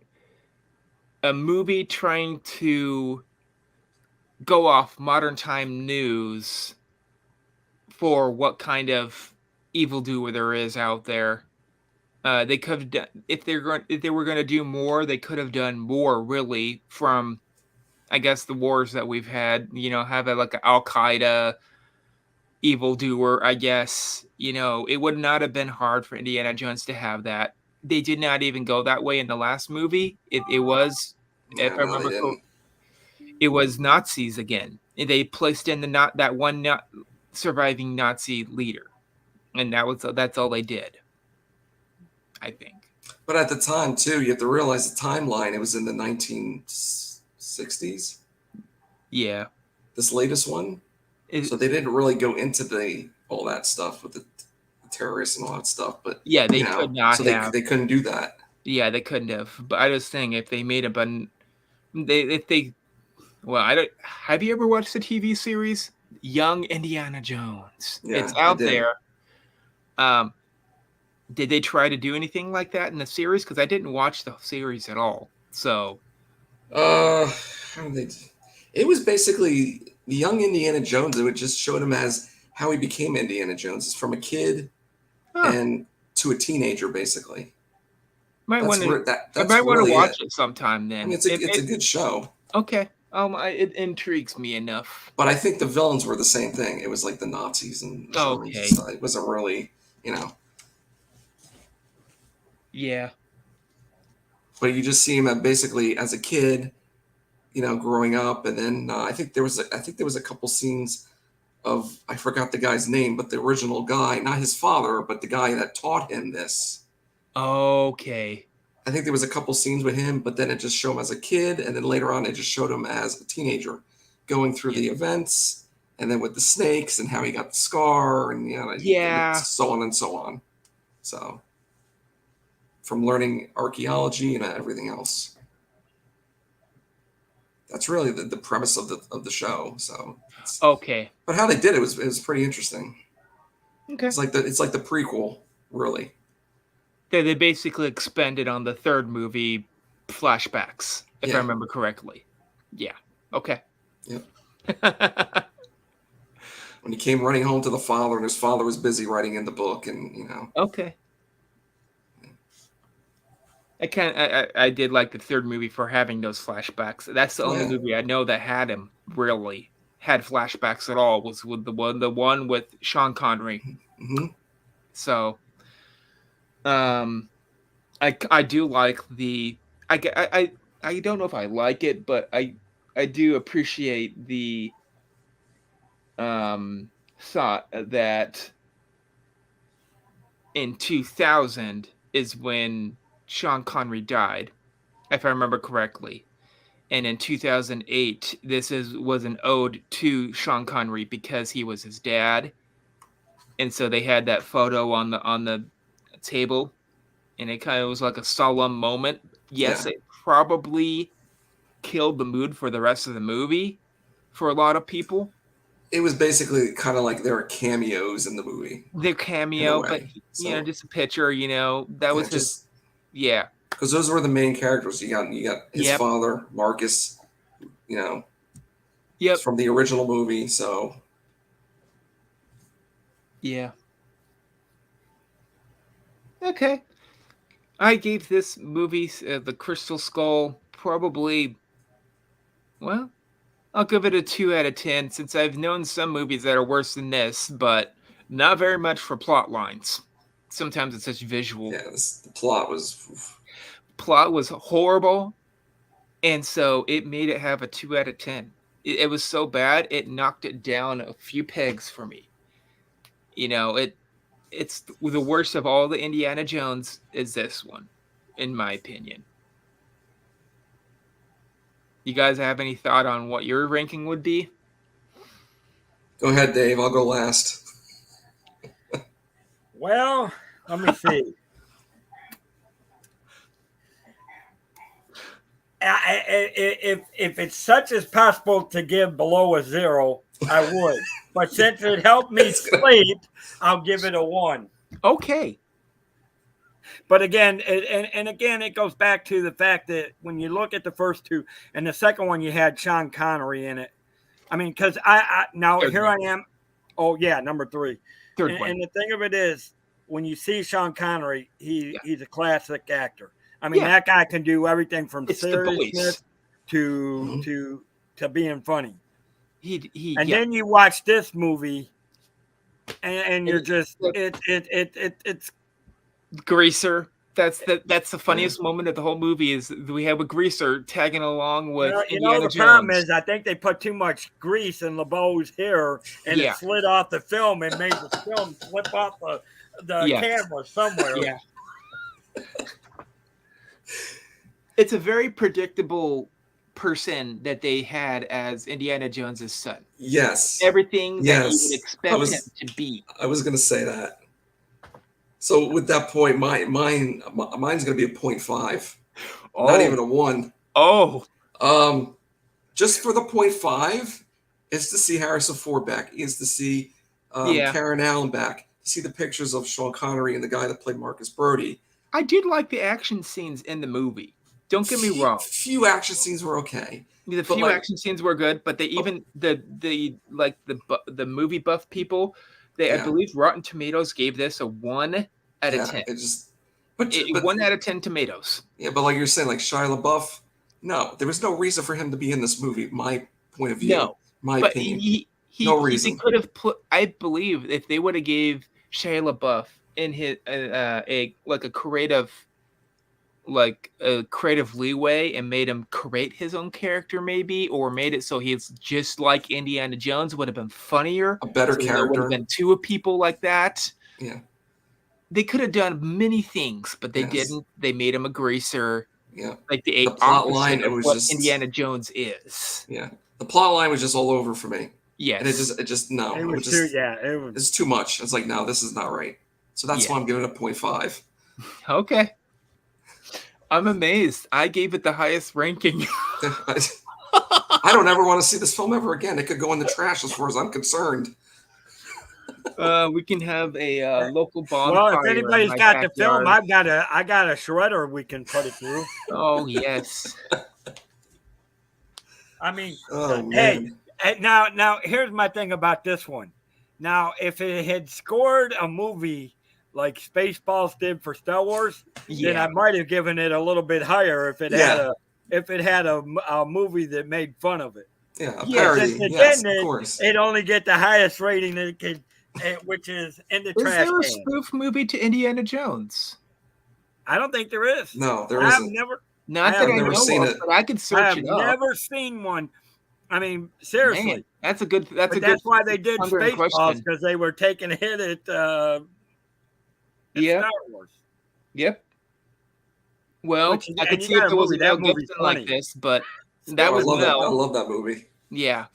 a movie trying to go off modern time news for what kind of evildoer there is out there. They could have done, if they were going to do more, they could have done more really from, I guess, the wars that we've had. You know, have like an Al Qaeda evildoer, I guess. You know, it would not have been hard for Indiana Jones to have that. They did not even go that way in the last movie. It was, if I remember correctly, it was Nazis again. They placed in that one surviving Nazi leader, and that's all they did, I think. But at the time too, you have to realize the timeline. It was in the 1960s. Yeah. This latest one. So they didn't really go into all that stuff with the terrorists and all that stuff. But yeah, they could not. So they couldn't do that. Yeah, they couldn't have. But I was saying, if they made a button, well, I don't. Have you ever watched the TV series Young Indiana Jones? Yeah, it's out there. Did they try to do anything like that in the series? Because I didn't watch the series at all. So, it was basically the Young Indiana Jones. It just showed him as how he became Indiana Jones. It's from a kid and to a teenager, basically. I might want to watch it sometime. Then I mean, it's a good show. Okay. It intrigues me enough. But I think the villains were the same thing. It was like the Nazis and stuff. It wasn't really, Yeah. But you just see him basically as a kid, growing up, and then I think there was a couple scenes of, I forgot the guy's name, but the original guy, not his father, but the guy that taught him this. Okay. I think there was a couple scenes with him, but then it just showed him as a kid, and then later on it just showed him as a teenager going through the events, and then with the snakes and how he got the scar, and so on and so on. So from learning archaeology and everything else. That's really the premise of the show. So okay. But how they did it was pretty interesting. Okay. It's like the prequel, really. They basically expanded on the third movie flashbacks, if I remember correctly. Yeah. Okay. Yep. When he came running home to the father, and his father was busy writing in the book, and Okay. I did like the third movie for having those flashbacks. That's the only Yeah. movie I know that had him really had flashbacks at all was with the one with Sean Connery. Hmm. So, I do like the I don't know if I like it, but I do appreciate the thought that in 2000 is when Sean Connery died, if I remember correctly. And in 2008, this was an ode to Sean Connery because he was his dad. And so they had that photo on the table, and it kind of was like a solemn moment. Yes, Yeah. it probably killed the mood for the rest of the movie for a lot of people. It was basically kind of like there were cameos in the movie Their in a cameo, but way. just a picture. That Yeah, was his. just Yeah. because those were the main characters. You got his Yep. father, Marcus. Yep. It's from the original movie. So Yeah. Okay. I gave this movie, The Crystal Skull, probably. Well, I'll give it a 2 out of 10 since I've known some movies that are worse than this, but not very much for plot lines. Sometimes it's just visual. yeah, the plot was. Plot was horrible, and so it made it have a 2 out of 10. It was so bad, it knocked it down a few pegs for me. It's the worst of all the Indiana Jones is this one, in my opinion. You guys have any thought on what your ranking would be? Go ahead, Dave. I'll go last. Well, let me see. If it's such as possible to give below a 0, I would. But since it helped me sleep, I'll give it a 1. Okay. But again, again, it goes back to the fact that when you look at the first two and the second one, you had Sean Connery in it. I mean, because now Third here one. I am. Oh yeah, number 3. Third one. And the thing of it is, when you see Sean Connery, he's a classic actor. I mean, that guy can do everything from It's the seriousness voice. to being funny. And then you watch this movie, and you're just it's Greaser. That's the funniest moment of the whole movie is we have a greaser tagging along with Indiana the Jones. problem is I think they put too much grease in LeBeau's hair and it slid off the film and made the film slip off the camera somewhere. Yeah. It's a very predictable person that they had as Indiana Jones's son. Yes. Everything that you would expect him to be. I was going to say that. So with that point, mine's going to be a 0.5. Oh. Not even a 1. Oh. Just for the 0.5 is to see Harrison Ford back. Is to see Karen Allen back. To see the pictures of Sean Connery and the guy that played Marcus Brody. I did like the action scenes in the movie. Don't get me wrong. Few action scenes were okay. The few action scenes were good, but they even the movie buff people, I believe Rotten Tomatoes gave this a 1 out of 10. But 1 out of 10 tomatoes. Yeah, but like you're saying, like Shia LaBeouf, no, there was no reason for him to be in this movie. My point of view, my opinion. No reason. He could have put. I believe if they would have gave Shia LaBeouf in his a creative leeway and made him create his own character, maybe, or made it so he's just like Indiana Jones, would have been funnier. A better character. There would have been 2 people like that. Yeah. They could have done many things, but they didn't. They made him a greaser. Yeah. Like the plot line, it was what just Indiana Jones is. Yeah. The plot line was just all over for me. Yes. And it just no. It was it's too much. It's like, no, this is not right. So that's why I'm giving it a 0.5. Okay. I'm amazed. I gave it the highest ranking. I don't ever want to see this film ever again. It could go in the trash as far as I'm concerned. We can have a local bonfire. Well, if anybody's got the film, I got a shredder we can put it through. Oh yes. I mean, hey, now here's my thing about this one. Now, if it had scored a movie like Spaceballs did for Star Wars, then Yeah. I might have given it a little bit higher if it had a movie that made fun of it. Yeah, a Yeah, parody. Since it Yes, didn't, of course. it only get the highest rating it could, which is in the Is trash there a can. spoof movie to Indiana Jones? I don't think there is. No, there I've isn't. Not I that have I never know seen of, it. but I could I search have it up. never seen one. I mean, seriously. Man, that's a good. That's But a good. that's why they did pondering Spaceballs, question. because they were taking a hit at Yep. Star Wars. Yep. Well, Which- I and could you see got if a there was a movie, Mel that movie's Gibson like funny. this, but that I was love that. I Mel. love that movie. Yeah,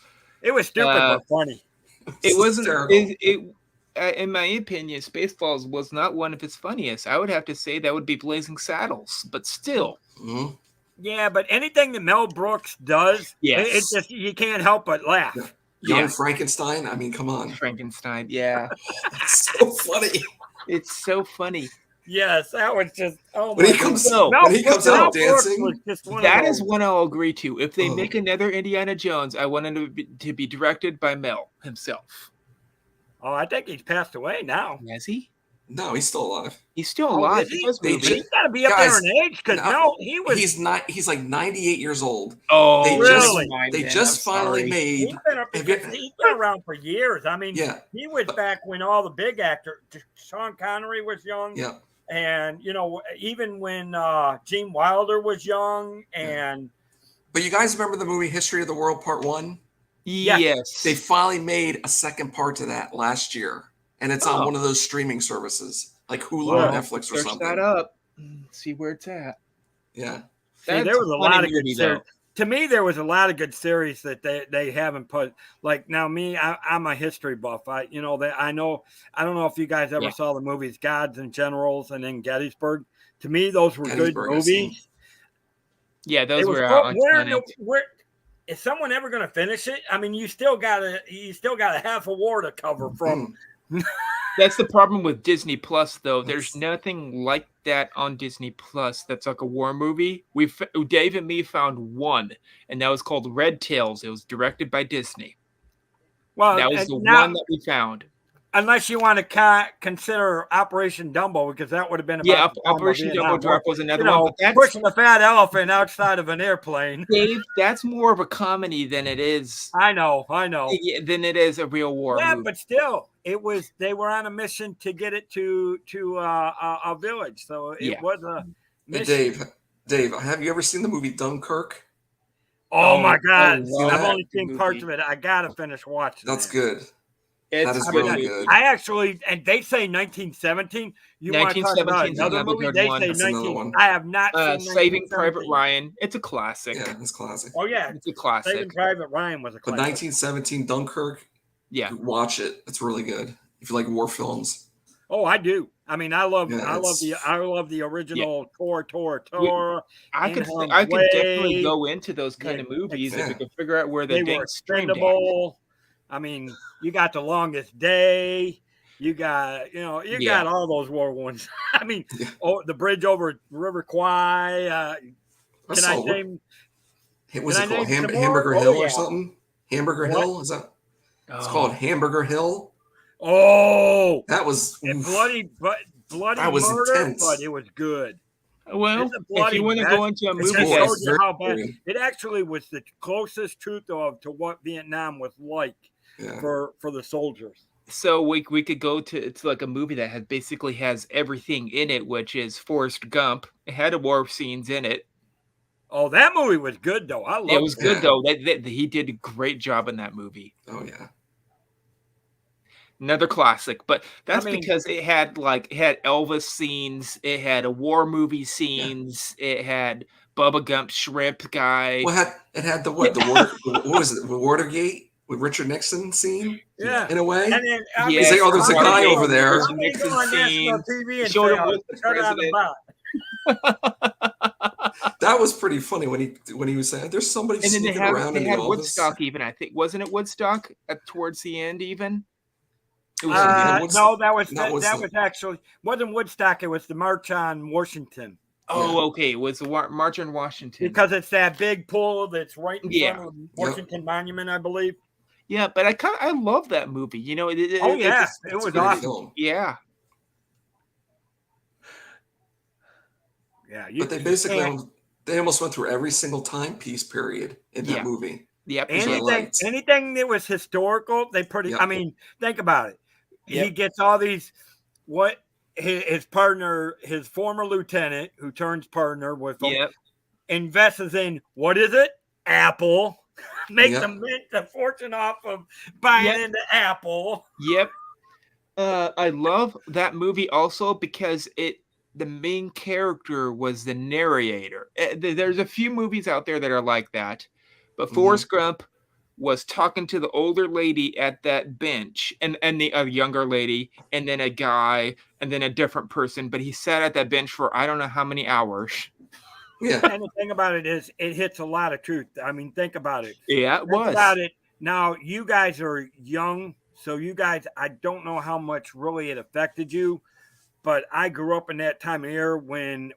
It was stupid Uh, but funny. it It's wasn't. hysterical. In my opinion, Spaceballs was not one of his funniest. I would have to say that would be Blazing Saddles, but still, Mhm. Yeah, but anything that Mel Brooks does, Yes. it just you can't help but laugh. Yeah. Young Yeah. Frankenstein. I mean, come on. Frankenstein. Yeah, It's so funny. it's so funny. Yes, that was just When he comes, No. when he comes out dancing, was just one That of is those. one I'll agree to. If they Oh. make another Indiana Jones, I want it to be directed by Mel himself. Oh, I think he's passed away now. Has he? no, he's still alive. He's still Oh, alive. is he? He does They movies. He's got to be up Guys, there in age because no, he was. He's like 98 years old. Oh, They just- never mind They then, just I'm finally sorry. made. He's been, Have you- he's been around for years. I mean, Yeah, he was back when all the big actors, Sean Connery was young, yeah. and even when Gene Wilder was young, and But you guys remember the movie History of the World Part 1? Yeah. Yes. They finally made a second part to that last year, and it's on Oh. one of those streaming services like Hulu Well, or Netflix or Search something. that up. See where it's at. Yeah, see, That's there was a funny lot of good movie, series. though. To me, there was a lot of good series that they haven't put. Like now, I'm a history buff. I know. I don't know if you guys ever Yeah. saw the movies Gods and Generals and then Gettysburg. To me, those were good Gettysburg I've seen. movies. Yeah, those It was were fun. on Where in Planet. where is someone ever going to finish it? I mean, you still got a half a war to cover from. That's the problem with Disney Plus, though. There's nothing like that on Disney Plus that's like a war movie. Dave and me found one, and that was called Red Tails. It was directed by Disney. Well, That was the now, one that we found. unless you want to consider Operation Dumbo, because that would have been about Yeah, the time of Operation Vietnam Double Drop War. was another You know, one. But that's, pushing the fat elephant outside of an airplane. Dave, that's more of a comedy than it is I know. than it is a real war Yeah, movie. but still, they were on a mission to get it to a village, so it Yeah. was a Hey, mission. Dave, have you ever seen the movie Dunkirk? Oh my I God! love I've that only seen parts movie. of it. I gotta finish watching. That's it. good. It's That is I mean, really good. I actually, and they say 1917. You want to talk about 1917 's another another movie? good They one. say That's another 19. one. I have not seen Saving Private 1917. Ryan. It's a classic. Yeah, it's classic. Oh yeah, It's a classic. Saving Private Ryan was a But classic. 1917 Dunkirk, Yeah. watch it. It's really good if you like war films. Oh, I do. I mean, I love the Yeah, original Tor. I In could Harm's definitely Way. go into those kind Yeah, of movies if we yeah. could figure out where They they're were getting streamed at. expendable. I mean, you got The Longest Day. You got, Yeah. got all those war ones. I mean, Yeah. the bridge over River Kwai. I Can saw I what- name? what's can it I called? name some more? Hamburger Oh, Hill yeah. or something? Hamburger What? Hill? Is that? It's Oh, called Hamburger Hill. Oh, That was and oof. bloody That was murder, intense. but it was good. well, It's a if bloody you want to mess. go into a It movie just cool. showed that's you very how bad good. it actually was. The closest truth to what Vietnam was like Yeah. for the soldiers. so we could go to it's like a movie that basically has everything in it, which is Forrest Gump. It had war scenes in it. Oh, that movie was good though. I loved It was it. good Yeah. though. He did a great job in that movie. Oh yeah. Another classic, but that's I mean- because it had Elvis scenes, it had a war movie scenes, it had Bubba Gump shrimp guy. Well, it had the what? The water, what was it? The Watergate with Richard Nixon scene Yeah. in a way. And then Yeah, He's like, oh, there's a guy Watergate, over there. Richard I'm gonna Nixon go on national scene. TV and Showed say, him with the "Turn on the president." bot." That was pretty funny when he was saying, "There's somebody And then sneaking around in the office." Woodstock even, I think. Wasn't it Woodstock towards the end even? It was No, that was not that Woodstock. was actually wasn't Woodstock. It was the March on Washington oh, okay. It was the March on Washington. because it's that big pool that's right in Yeah. front of Washington Monument, I believe. Yeah, but I love that movie. You know, Oh yeah, it was It's a great awesome. film. yeah. Yeah, But they you basically can't- they almost went through every single timepiece period in that Yeah. movie. Yep. Which I liked. anything that was historical, they pretty. Yep. I mean, think about it. He Yep. gets all these. What his partner, his former lieutenant, who turns partner with him, Yep. invests in what is it? Apple. Makes Yep. a mint a fortune off of buying Yep. into Apple. Yep. I love that movie also because the main character was the narrator. There's a few movies out there that are like that, but Mhm. Forrest Gump was talking to the older lady at that bench, and the younger lady, and then a guy, and then a different person. But he sat at that bench for I don't know how many hours. Yeah. And the thing about it is, it hits a lot of truth. I mean, think about it. Yeah, it Think was. about it. Now, you guys are young, so you guys, I don't know how much really it affected you, but I grew up in that time of year when,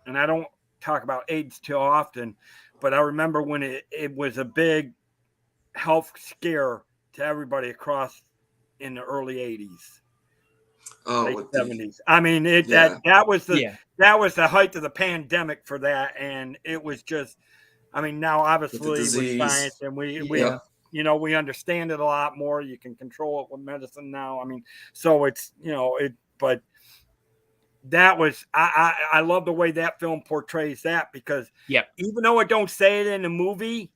and I don't talk about AIDS too often, but I remember when it was a big health scare to everybody across in the early 80s. Oh, Late with the, 70s. I mean, Yeah. that was the Yeah. that was the height of the pandemic for that, and it was just. I mean, now obviously with disease. science and we Yeah. we understand it a lot more. You can control it with medicine now. I mean, so it's but that was I love the way that film portrays that because Yep. even though it don't say it in the movie,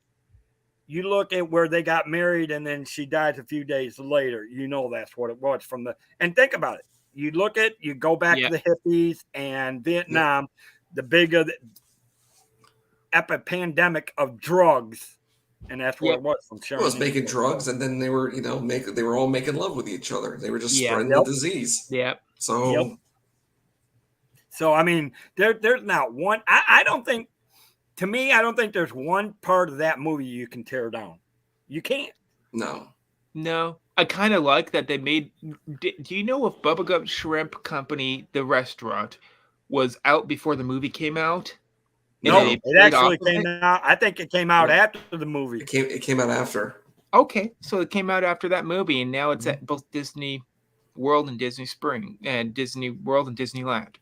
you look at where they got married and then she dies a few days later. You know that's what it was from the and think about it. You go back Yep. to the hippies and Vietnam, the bigger pandemic of drugs, and that's what Yep. it was from Sharon. was making drugs, and then they were, they were all making love with each other. They were just Yeah. spreading Yep. the disease. Yep. So Yep. So I mean, there's not one. I don't think. To me, I don't think there's one part of that movie you can tear down. You can't. no. No, I kind of like that they made. Do you know if Bubba Gump Shrimp Company, the restaurant, was out before the movie came out? And No, they it played actually off of came it? out. I think it came out Yeah. after the movie. It came out after. Okay, so it came out after that movie, and now it's Mhm. at both Disney World and Disney Spring, and Disney World and Disneyland.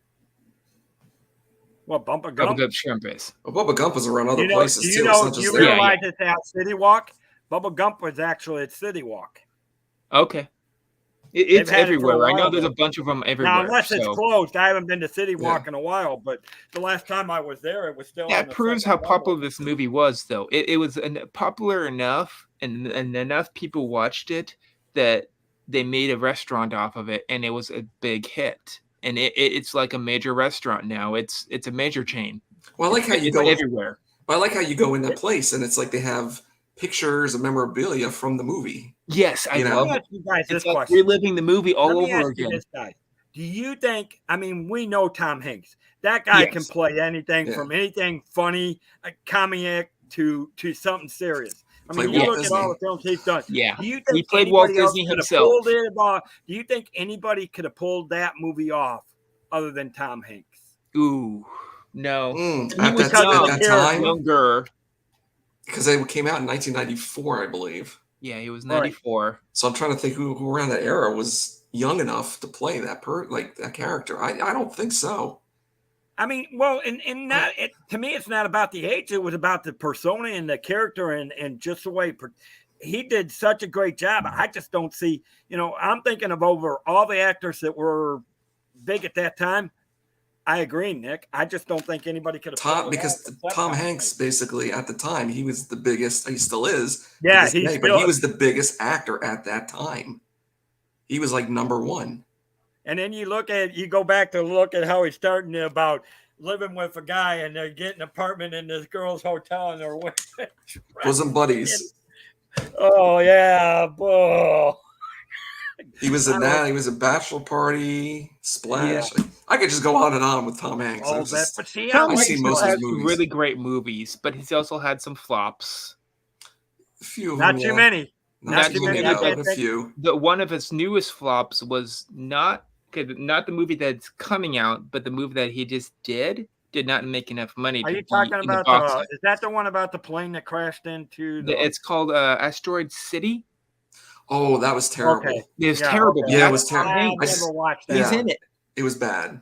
What Bumper Bubba Gump? Gump Shrimp is. Well, Bubba Gump was around other Do places you too. know? It's not Do just you there. Yeah, realize it's at City Walk? Bubba Gump was actually at City Walk. Okay, They've it's had it for a everywhere. I know while there's now. a bunch of them Now, everywhere. unless it's So closed, I haven't been to City Yeah. Walk in a while. But the last time I was there, it was still. that on the proves second how level. popular this movie was, though. It was popular enough, and enough people watched it that they made a restaurant off of it, and it was a big hit. And it's like a major restaurant now. It's a major chain. Well, I like how you It's go. everywhere. I like how you go in that place, and it's like they have pictures and memorabilia from the movie. Yes, I You know? love Let me it. ask you guys this It's like question. reliving the movie all Let me over ask you again. this, guys. Do you think? I mean, we know Tom Hanks. That guy can Yes. play anything Yeah. from anything funny, comic to something serious. I mean, Played you Walt look at all the films he's done. Yeah, Do you he think played Walt anybody else Disney could have himself. pulled it off? Do you think anybody could have pulled that movie off other than Tom Hanks? Ooh, no. He At was that, young, at that time, younger. because they came out in 1994, I believe. Yeah, he was Right. 94. So I'm trying to think who around that era was young enough to play that that character. I don't think so. I mean, well, and not it, to me, it's not about the age. It was about the persona and the character and just the way he did such a great job. I just don't see, I'm thinking of over all the actors that were big at that time. I agree, Nick. I just don't think anybody could have Tom Hanks basically at the time, he was the biggest. He still is. Yeah, to this day, but he was the biggest actor at that time. He was like number one. And then you go back to look at how he's starting about living with a guy and they're getting an apartment in this girl's hotel and they're with Bosom buddies. Oh yeah, whoa. He was in that. He was a Bachelor Party, Splash. Yeah. I could just go on and on with Tom Hanks. Oh, but see, Tom I've Hanks seen most of has his movies. really great movies, but he's also had some flops. A few of Not them, too many. Not too too many. many. A few. One of his newest flops was not the movie that's coming out, but the movie that he just did not make enough money. Are you talking about is that the one about the plane that crashed into it's called Asteroid City? Oh, that was terrible. Okay. It was terrible. Okay. Yeah, it was terrible. I never watched that. He's in it. It was bad.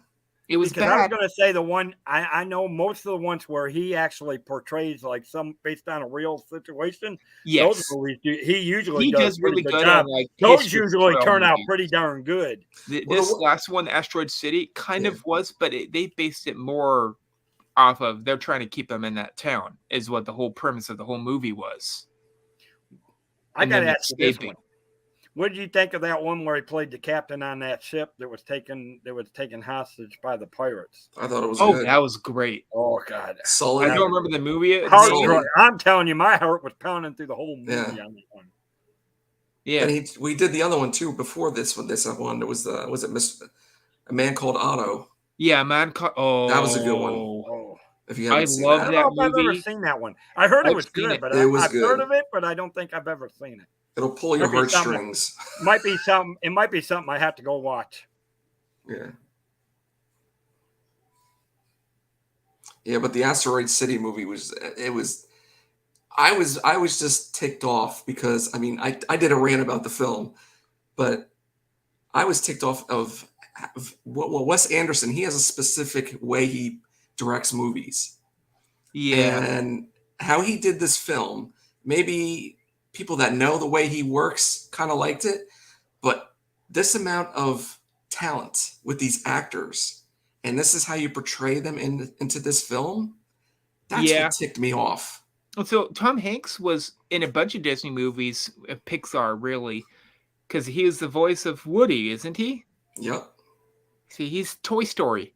It was Because I was bad. going to say the one I know most of the ones where he actually portrays like some based on a real situation. Yes. Those movies, he usually He does does a pretty really good good job. on, like, Those history usually portrayal turn out movies. pretty darn good. This last one, Asteroid City, kind of was, but they based it more off of they're trying to keep them in that town, is what the whole premise of the whole movie was. I And got to them ask you this escaping. one. What did you think of that one where he played the captain on that ship that was taken hostage by the pirates? I thought it was Oh, good. that was great. Oh God, Sully. I don't remember the movie. Sully. I'm telling you, my heart was pounding through the whole movie on that one. Yeah. And we did the other one too before this one. This one, it was A Man Called Otto. Yeah, man. Oh, That was a good one. Oh. If you haven't seen love I that, don't know that if I've ever movie. seen that one. I heard it I've was seen good, it. but It was I've heard good. of it, but I don't think I've ever seen it. it'll pull your Might be something- heartstrings. Might be something. It might be something I have to go watch. Yeah. Yeah, but the Asteroid City movie I was just ticked off because I mean I did a rant about the film, but I was ticked off of well, Wes Anderson, he has a specific way he directs movies. Yeah. And how he did this film, maybe people that know the way he works kind of liked it, but this amount of talent with these actors, and this is how you portray them into this film, that's Yeah. what ticked me off. So Tom Hanks was in a bunch of Disney movies, Pixar, really, because he is the voice of Woody, isn't he? Yep. See, he's Toy Story,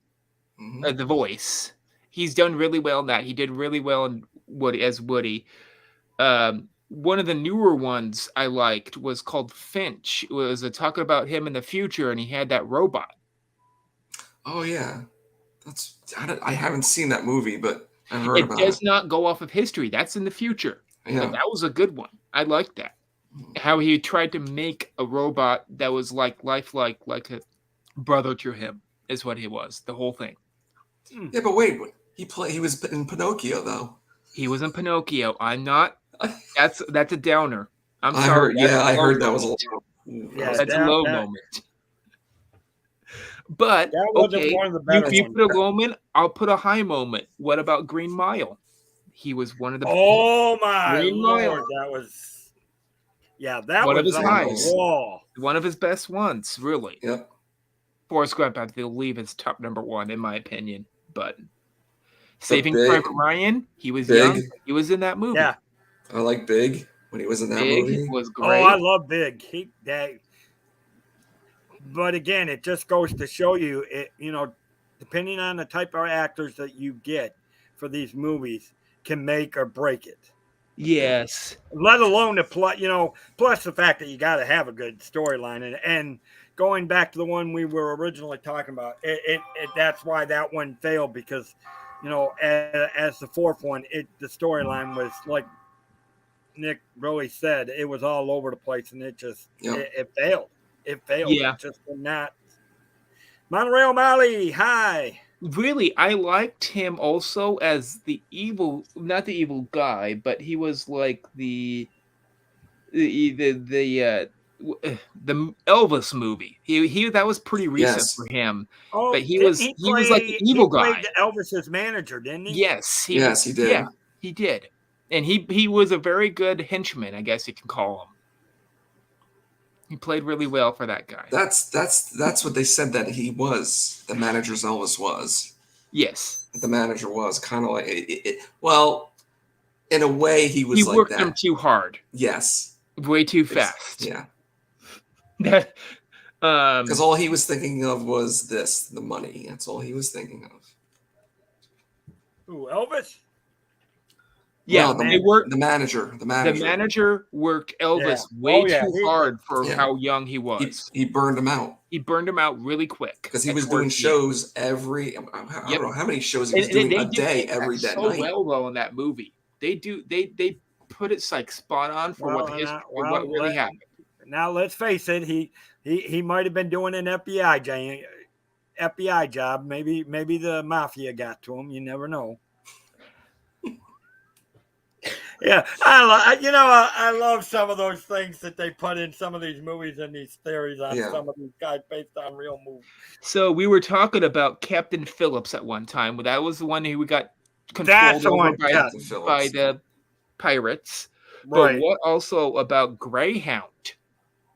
Mhm. the voice. He's done really well in that. He did really well in Woody as Woody. One of the newer ones I liked was called Finch. It was talking about him in the future, and he had that robot. Oh yeah, I haven't seen that movie, but I heard It about does it. not go off of history. That's in the future. Yeah. But that was a good one. I liked that. How he tried to make a robot that was lifelike, like a brother to him, is what he was. The whole thing. Yeah, but wait, he was in Pinocchio though. He was in Pinocchio. I'm not. That's a downer. I'm I sorry. heard, yeah, I heard that low was a moment. Yeah, That's a low moment. But That wasn't okay, one of the better if you ones. put a low moment, I'll put a high moment. What about Green Mile? He was one of the Oh my Green Mile. Lord, that was that One of was his on highs. the wall. one of his best ones, really. Yep. Forrest Gump, I believe, is top number one in my opinion. But Saving Big- Private Ryan, he was Big. young. He was in that movie. Yeah. I like Big when he was in that Big movie. was Oh, great. I love Big. But again, it just goes to show you, depending on the type of actors that you get for these movies, can make or break it. Yes. Let alone the plot, plus the fact that you got to have a good storyline. And going back to the one we were originally talking about, that's why that one failed because, as the fourth one, the storyline was like Nick really said, it was all over the place, and it just it failed. It failed. Yeah. It just did not. Monorail Mali, hi. Really, I liked him also as the evil, not the evil guy, but he was like the Elvis movie. He that was pretty recent Yes. for him. Oh, But he didn't was like the evil he played guy. Elvis's manager, didn't he? Yes, Yes, he did. Yeah, he did, and he was a very good henchman, I guess you can call him. He played really well for that guy. That's what they said that he was. The manager's Elvis was. Yes, The manager was kind of like well, in a way he was he like worked that. him too hard, Yes. way too fast. Yeah. That, Because all he was thinking of was the money. That's all he was thinking of. Who, Elvis? yeah, No, they worked. the manager. The manager worked Elvis Yeah. way Oh, yeah. too hard for Yeah. how young he was. He burned him out He burned him out really quick because he was doing shows every. I don't know how many shows he was doing a day, every day. So well though in that movie. They put it like spot on for what what really happened. Now let's face it, he might have been doing an FBI job. Maybe the mafia got to him. You never know. Yeah, I love some of those things that they put in some of these movies and these theories on Yeah. some of these guys based on real movies. So we were talking about Captain Phillips at one time. That was the one who got That's controlled the over one, by, yeah. Captain by Phillips. the pirates. But Right. what also about Greyhound,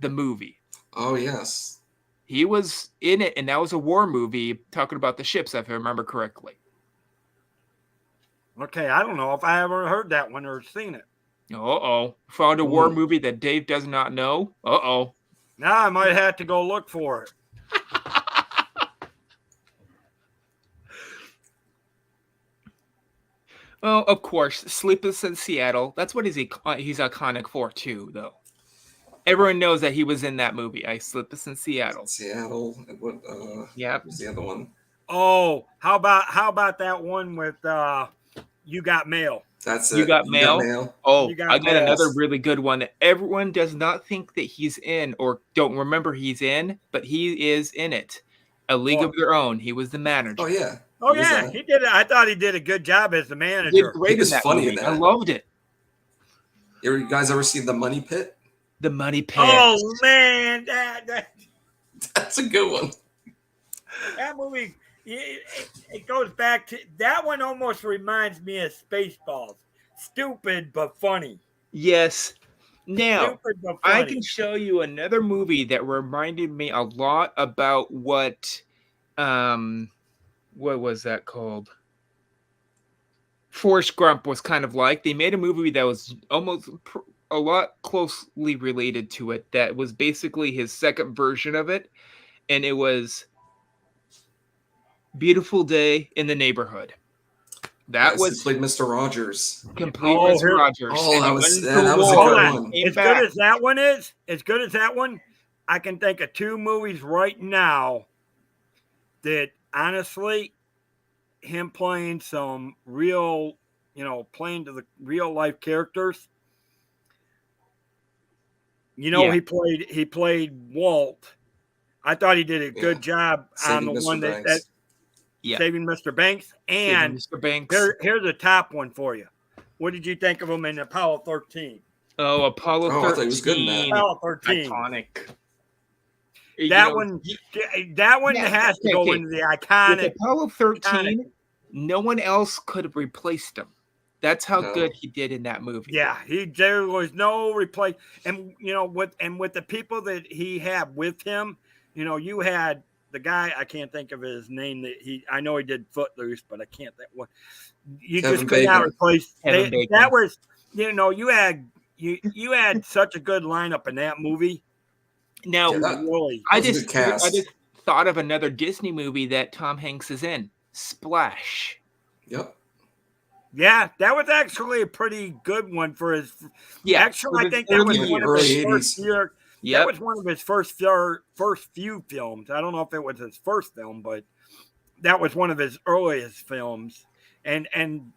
the movie? Oh yes. He was in it, and that was a war movie talking about the ships, if I remember correctly. Okay, I don't know if I ever heard that one or seen it. Uh-oh. Found a war Ooh. movie that Dave does not know? Uh-oh. Now I might have to go look for it. Well, of course, Sleepless in Seattle. That's what he's iconic for, too, though. Everyone knows that he was in that movie, Sleepless in Seattle. Seattle. And what? Yep. Was the other one? Oh, how about that one with You Got Mail? That's it. You Got Mail? Oh, You Got I got Mail. another really good one that everyone does not think that he's in or don't remember he's in, but he is in it. A League of Their Own. He was the manager. Oh yeah. Oh He was yeah, in it. he did. I thought he did a good job as the He manager. did great He in was that funny in movie. I that. loved it. You guys ever seen The Money Pit? The Money Pit. Oh man, That's a good one. that movie. It goes back to that one. Almost reminds me of Spaceballs. Stupid but funny. Yes. Now, Stupid but I funny. can show you another movie that reminded me a lot about what was that called? Forrest Gump was kind of like. They made a movie that was almost a lot closely related to it. That was basically his second version of it, and it was Beautiful Day in the Neighborhood. That Yes, was he played Mr. Rogers. complete Oh, Mr. Rogers. Oh, and that he was- went into that was a war good and one. came As back. good as that one is, I can think of two movies right now that honestly, him playing some real, playing to the real life characters. Yeah. He played Walt. I thought he did a good job Saving on the Mr. one Banks. that Yeah. Saving Mr. Banks. Saving And Mr. Banks. here's a top one for you. What did you think of him in Apollo 13? Oh, Apollo 13. Oh, I thought he was good in that. Apollo 13. Iconic. That one Yeah, has to okay, go okay. into the With iconic. Apollo 13, no one else could have replaced him. That's how No. good he did in that movie. Yeah, there was no replace. And with the people that he had with him, you had the guy, I can't think of his name. I know he did Footloose, but I can't think what. You Kevin just could not Bacon. replace. Kevin Bacon. That was, you had such a good lineup in that movie. Now, Yeah, that- Really, I was a just good cast. I just thought of another Disney movie that Tom Hanks is in. Splash. Yep. yeah, that was actually a pretty good one for his. Yeah. Actually, I for the think that was early one of years. his Early first 80s. year. Yep. That was one of his first few films. I don't know if it was his first film, but that was one of his earliest films. And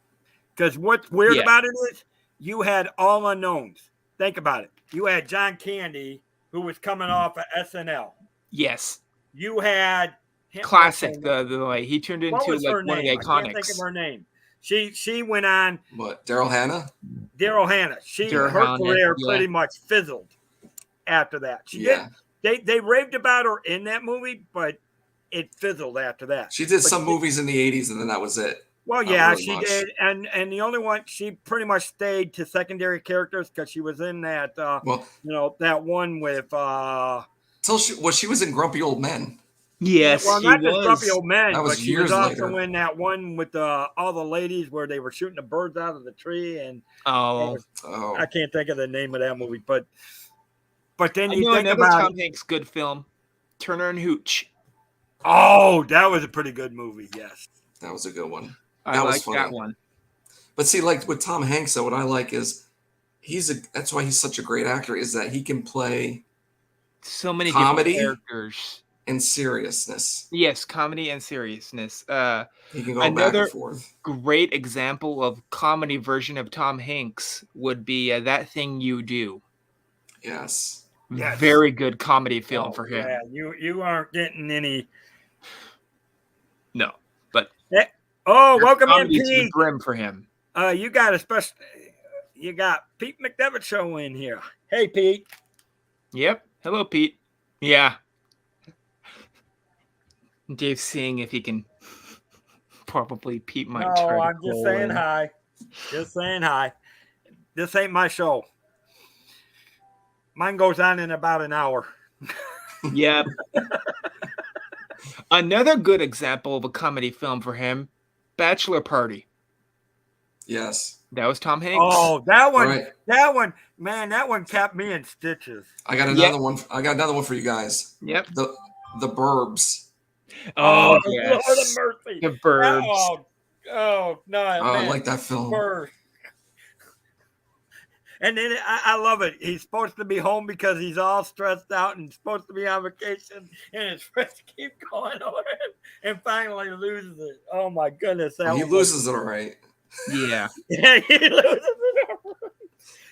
because what's weird Yeah. about it is you had all unknowns. Think about it. You had John Candy, who was coming off of SNL. Yes. You had Classic. The way he turned what into was like her one of name? the I can't think of iconics. her name. She went on What? Daryl Hannah? Daryl Hannah. Daryl Her Hannah, career yeah. pretty much fizzled after that. She Yeah. did. They raved about her in that movie, but it fizzled after that. She did But some movies in the 80s and then that was it. Well, Not yeah, really she much. did, and the only one she pretty much stayed to secondary characters because she was in that Well, that one with she was in Grumpy Old Men. Yes, well, he not just was. Grumpy Old Men, That was but she was years also later. in that one with all the ladies where they were shooting the birds out of the tree, and Oh, Oh. I can't think of the name of that movie, but then I you know think another about Tom Hanks good film, Turner and Hooch. oh, that was a pretty good movie, yes. That was a good one. I That was like funny. that one. But see, like with Tom Hanks, though, what I like is that's why he's such a great actor, is that he can play So many Comedy? different characters. in seriousness. Yes, comedy and seriousness. He can go back Another- and forth. Great example of comedy version of Tom Hanks would be That Thing You Do. Yes. Yes. Very good comedy film Oh, for him. Yeah, you aren't getting any. No, but Oh, welcome in, comedy to the Pete. brim for him. You got a special. you got Pete McDevitt show in here. Hey, Pete. Yep. Hello, Pete. Yeah. Dave's seeing if he can. Probably Pete might try No, to I'm just call saying in. hi. Just saying hi. This ain't my show. Mine goes on in about an hour. Yep. Another good example of a comedy film for him, Bachelor Party. Yes. That was Tom Hanks. Oh, that one. Right. That one. Man, that one kept me in stitches. I got another one. I got another one for you guys. Yep. The Burbs. Oh, Lord yes. of mercy. The Burbs. Oh, no. Oh, Man. I like that film. Burbs. And then I love it. He's supposed to be home because he's all stressed out and supposed to be on vacation, and his friends keep going over him, and finally loses it. Oh my goodness! He loses it all right. Yeah. Yeah, he loses it.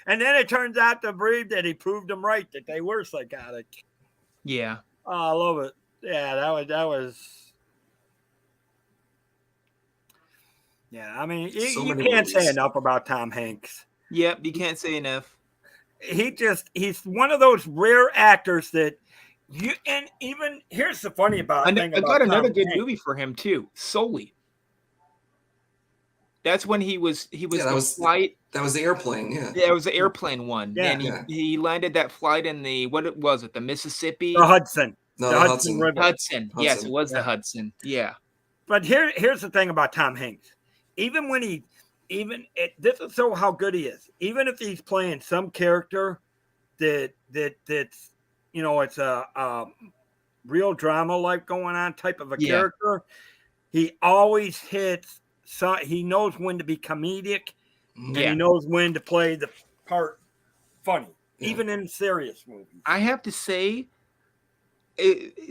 And then it turns out to Breed that he proved them right that they were psychotic. Yeah. Oh, I love it. Yeah, that was. Yeah, I mean, So you many can't say movies. enough about Tom Hanks. Yep. You can't say enough. He's one of those rare actors that you, and even here's the funny I thing about got another Tom good Hanks. movie for him too, Sully. That's when he was flight. That was the airplane. Yeah. Yeah, it was the airplane one. Yeah. And he landed that flight in the the Mississippi? The Hudson. No, the the Hudson Hudson. River. Hudson. Yes, Hudson. it was Yeah. the Hudson. Yeah. But here's the thing about Tom Hanks. Even when this is so how good he is. Even if he's playing some character that's it's a real drama like going on type of a Yeah. character, he always hits. So he knows when to be comedic, and Yeah. he knows when to play the part funny, Yeah. even in serious movies. I have to say,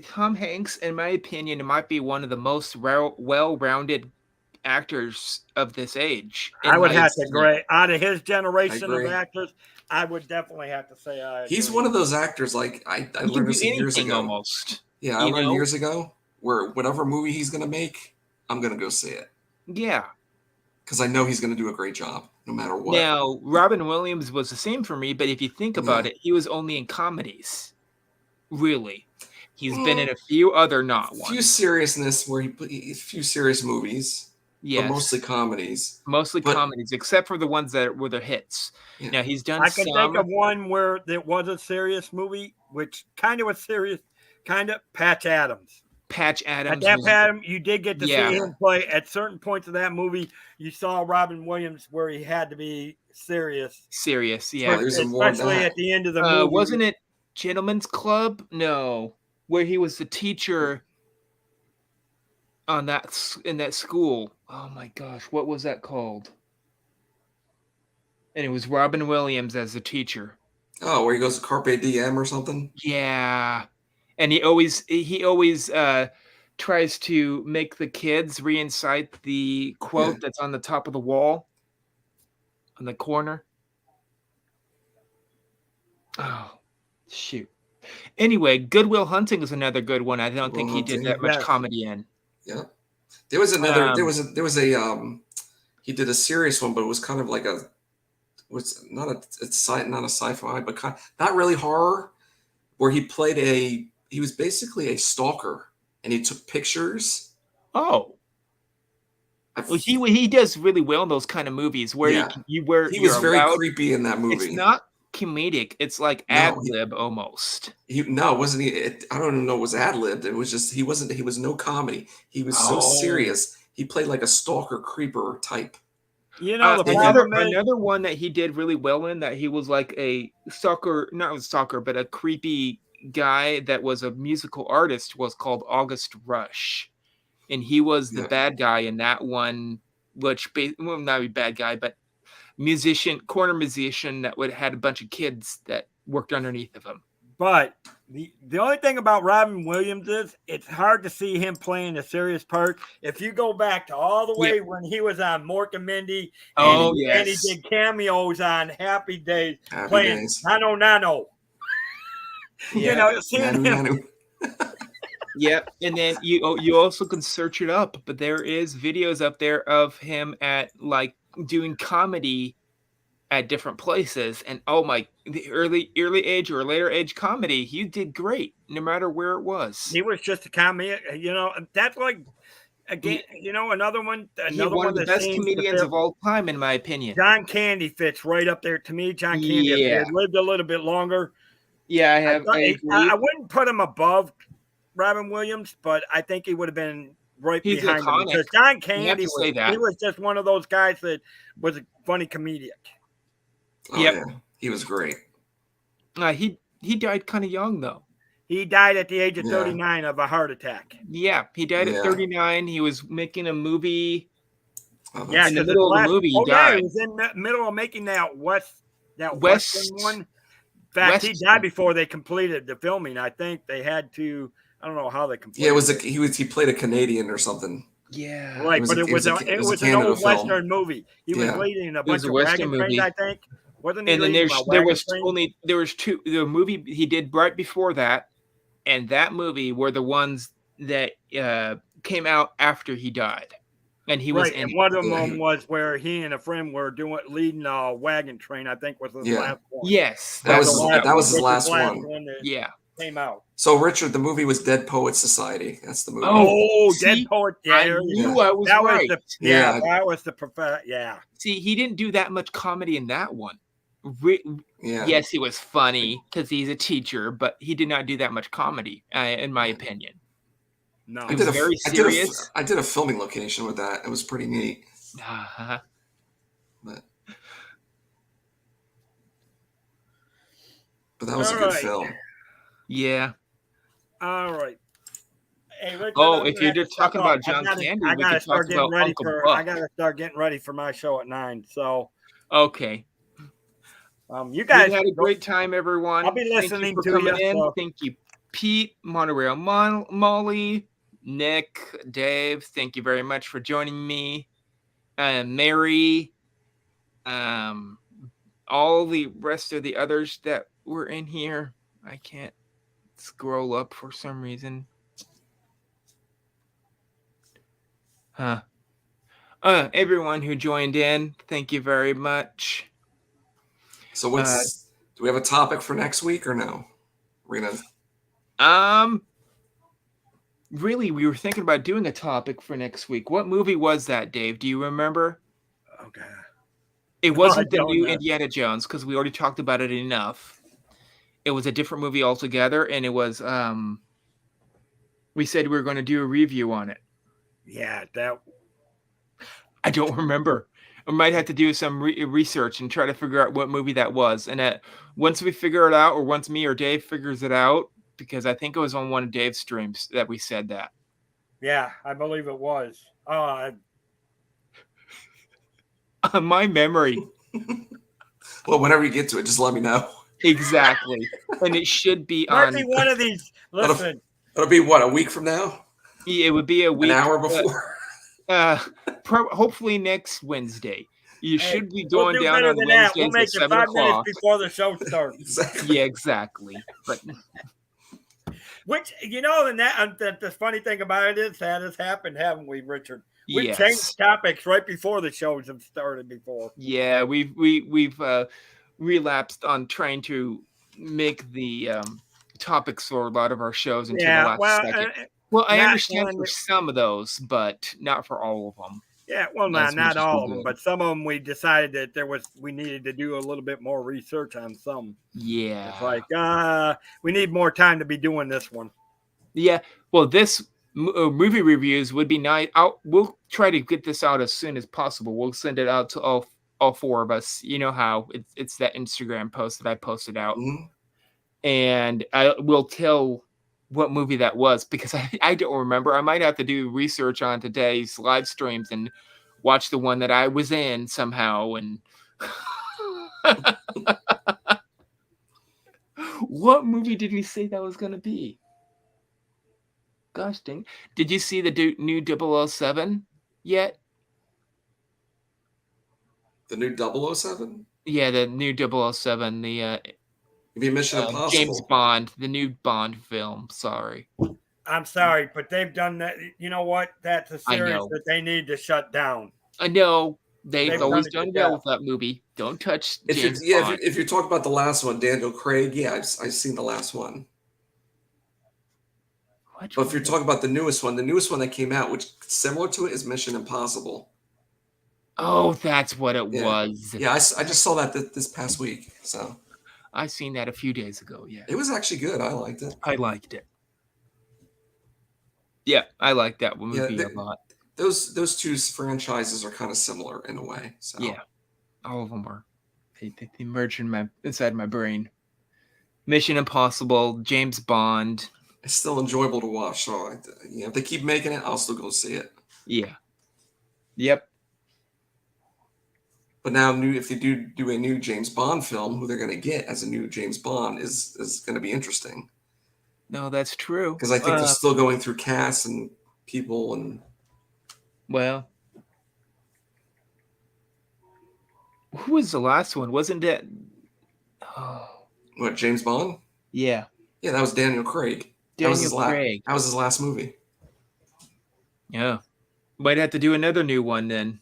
Tom Hanks, in my opinion, might be one of the most well-rounded actors of this age. I would my have to opinion. agree. Out of his generation of agree. actors, I would definitely have to say He's agree. one of those actors. Like I He can learned do this years anything ago. almost. Yeah, I you learned know? years ago where whatever movie he's gonna make, I'm gonna go see it Yeah. because I know he's gonna do a great job no matter what. Now, Robin Williams was the same for me, but if you think about Yeah. it, he was only in comedies. Really. He's been in a few other not a few ones. seriousness where a few serious movies, Yes. but mostly comedies. Mostly but- comedies, except for the ones that were the hits. Yeah. Now, he's done I can some. think of one where there was a serious movie, which kind of was serious, Patch Adams. Patch At Adams. that was- Patch, you did get to Yeah. see him play at certain points of that movie. You saw Robin Williams where he had to be serious, serious, Oh, yeah. there's more than especially that. at the end of the movie. Wasn't it Gentleman's Club? No. Where he was the teacher on in that school. Oh my gosh, what was that called? And it was Robin Williams as the teacher. Oh, where he goes to Carpe Diem or something. Yeah. And he always tries to make the kids reincite the quote Yeah. that's on the top of the wall on the corner. Oh, shoot. Anyway, Goodwill Hunting is another good one. I don't think he did that much Yes. comedy in. Yeah. There was another. Um, there was a. He did a serious one, but it was kind of like not a sci-fi, but not really horror. Where he played he was basically a stalker, and he took pictures. Oh, I- well, he does really well in those kind of movies where Yeah. he He was very creepy in that movie. It's not comedic. It's like No, ad lib almost. Wasn't he? I don't even know. It was ad libbed. It was just he was no comedy. He was so Oh. serious. He played like a stalker creeper type. You know, the Another problem is, another one that he did really well in, that he was like a stalker, not a stalker, but a creepy guy that was a musical artist, was called August Rush, and he was the Yeah. bad guy in that one, which well, not a bad guy, but corner musician that had a bunch of kids that worked underneath of him. but the only thing about Robin Williams is it's hard to see him playing a serious part. If you go back to all the way when he was on Mork and Mindy, Oh, and he yes. did cameos on Happy Days, Happy playing Days. Nano Nano. You know, seeing him. Nanu. Yep, and then you also can search it up, but there is videos up there of him at like doing comedy at different places. And oh my, the early age or later age comedy, he did great no matter where it was. He was just a comedy, that's like again, He, another one, one of the that best seems to comedians fit. of all time, in my opinion. John Candy fits right up there to me. John Candy, if he Yeah, had lived a little bit longer, yeah, I I agree. wouldn't put him above Robin Williams, but I think he would have been right He's behind him iconic. because John You have Candy to say he that. was just one of those guys that was a funny comedian. Oh Yep. yeah, he was great. He died kind of young though. He died at the age of Yeah. 39 of a heart attack. Yeah, he died Yeah. at 39. He was making a movie. Oh, Yeah, that's- In the 'cause middle his of the movie, he he died. was in the middle of making that West- Western one. In fact, he West- died before they completed the filming. I think they had to. I don't know how they completed. yeah, it was he played a Canadian or something. Yeah, right, was but a- it it was was a- it it was a was an Canada old film. Western movie. He was Yeah. leading a It was bunch a of Western wagon trains, movie. I think. Wasn't he and then leading there a was wagon train? there was two. The movie he did right before that, and that movie were the ones that came out after he died, and he was Right, in. and one of Yeah, them was where he and a friend were leading a wagon train. I think was his Yeah. last one. Yes, That was The his- last- that was his was last one. that Yeah. came out. So Richard, the movie was Dead Poets Society. That's the movie. Oh, Dead see? Poet. I Yeah, knew I was that right. was Yeah. that was the professor. Yeah, See, he didn't do that much comedy in that one. Yeah. Yes, he was funny because he's a teacher, but he did not do that much comedy, in my opinion. no. He was very serious. I did a filming location with that. It was pretty neat. Uh-huh. But that was a All good right. film. Yeah. All right. Hey, Richard, Oh, I'm if gonna you're have just to step talking about off. John Candy, I we gotta could start talk getting about ready Uncle for. Buck. I gotta start getting ready for my show at 9. So, Okay. you guys We had a great time, everyone. I'll be Thank listening you for to coming you, in. so- Thank you, Pete, Monorail Molly, Nick, Dave. Thank you very much for joining me. Mary, all the rest of the others that were in here. I can't scroll up for some reason. Huh. Everyone who joined in, thank you very much. So do we have a topic for next week or no? We're gonna Really, we were thinking about doing a topic for next week. What movie was that, Dave? Do you remember? Okay. It wasn't the don't new know. Indiana Jones because we already talked about it enough. It was a different movie altogether, and it was we said we were going to do a review on it. Yeah, that. I don't remember. I might have to do some research and try to figure out what movie that was. And once we figure it out, or once me or Dave figures it out, because I think it was on one of Dave's streams that we said that. Yeah, I believe it was. My memory. well, whenever you get to it, just let me know. Exactly. And it should be might on. be one of these. Listen, It'll be what, a week from now? It would be a week. An hour before? Hopefully next Wednesday. You hey, should be we'll going do down better on than that. Wednesdays We'll make at it 7 5 o'clock. minutes before the show starts. Exactly. Yeah, exactly. But Which and that the funny thing about it is that has happened, haven't we, Richard? We've yes. changed topics right before the shows have started before. Yeah, we've relapsed on trying to make the topics for a lot of our shows until the last second. Well, I understand for some of those, but not for all of them. Yeah, well, As much not as all we of them, did. but some of them we decided that we needed to do a little bit more research on some. Yeah. It's like we need more time to be doing this one. Yeah. Well, this movie reviews would be nice. We'll try to get this out as soon as possible. We'll send it out to all four of us. You know how it's that Instagram post that I posted out, and I will tell what movie that was because I don't remember. I might have to do research on today's live streams and watch the one that I was in somehow. And what movie did we say that was going to be? Gosh dang. Did you see the new 007 yet? The new 007? Yeah, the new 007, the You mean Mission Impossible? James Bond, the new Bond film. Sorry. I'm sorry, but they've done that. You know what? That's a series that they need to shut down. I know, They've They've always done a done good well job. with that movie. Don't touch If you're, James yeah, Bond. if you're talking about the last one, Daniel Craig, yeah, I've seen the last one. Which But if you're one? talking about the newest one that came out, which similar to it, is Mission Impossible. Oh, that's what it Yeah. was. Yeah, I just saw that this past week, so I seen that a few days ago. Yeah, it was actually good. I liked it. I liked it. Yeah, I like that movie Yeah, a lot. Those two franchises are kind of similar in a way. So Yeah, all of them are. They merge inside my brain. Mission Impossible, James Bond. it's still enjoyable to watch. So if they keep making it, I'll still go see it. Yeah. Yep. But now, if they do a new James Bond film, who they're going to get as a new James Bond is going to be interesting. No, that's true. Because I think they're still going through casts and people and. Well, who was the last one? Wasn't it? Oh, What, James Bond? yeah. Yeah, that was Daniel Craig. Daniel Craig. That was his last movie. Yeah. Might have to do another new one then.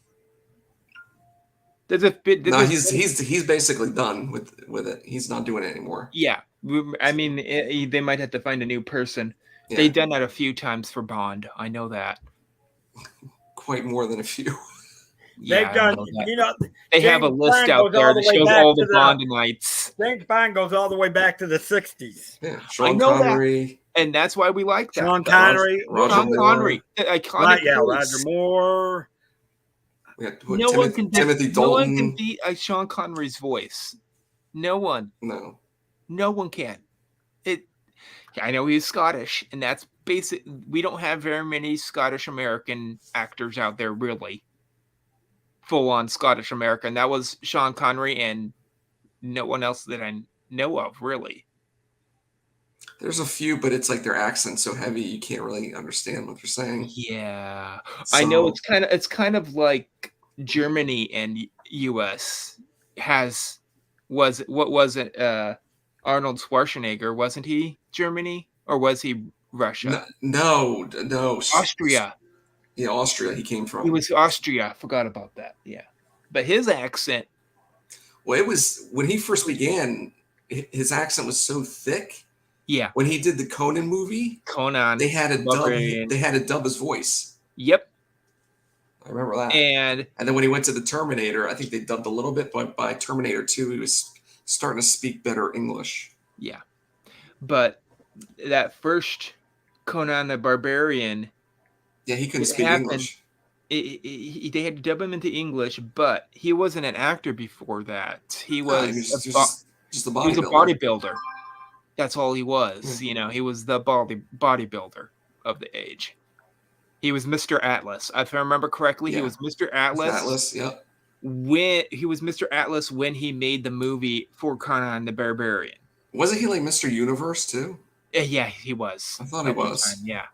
There's a bit. No, he's basically done with it. He's not doing it anymore. Yeah. I mean, they might have to find a new person. Yeah. They've done that a few times for Bond. I know that. Quite more than a few. Yeah, They've done, they have a James list Bond out goes there all that the way shows back all to the Bondanites. James Bond goes all the way back to the 60s. Yeah, I Sean know that. Connery. And that's why we like that. Sean Connery. Roger Sean Moore. Connery. The iconic Right, yeah, voice. Roger Moore. We had No one can Timothy no one can Dalton. beat Sean Connery's voice. No one. No. No one can. I know he's Scottish, and that's basic. We don't have very many Scottish American actors out there, really. Full on Scottish American. That was Sean Connery, and no one else that I know of, really. There's a few, but it's like their accent's so heavy you can't really understand what they're saying. Yeah, I know it's kind of like Germany and U.S. was Arnold Schwarzenegger, wasn't he Germany or was he Russia? No. Austria. Yeah, Austria. He came from. He was Austria. I forgot about that. Yeah, but his accent. Well, it was when he first began. His accent was so thick. Yeah. When he did the Conan movie, Conan, they had to dub his voice. Yep. I remember that. And then when he went to the Terminator, I think they dubbed a little bit, but by Terminator 2, he was starting to speak better English. Yeah. But that first Conan the Barbarian. Yeah, he couldn't speak English. They had to dub him into English, but he wasn't an actor before that. He was just a bodybuilder. He was a bodybuilder. That's all he was. Mm-hmm. He was the bodybuilder of the age. He was Mr. Atlas. If I remember correctly, he was Mr. Atlas. Atlas, yeah. When he was Mr. Atlas when he made the movie for Conan the Barbarian. Wasn't he like Mr. Universe too? Yeah, he was. I thought he was. Time, yeah.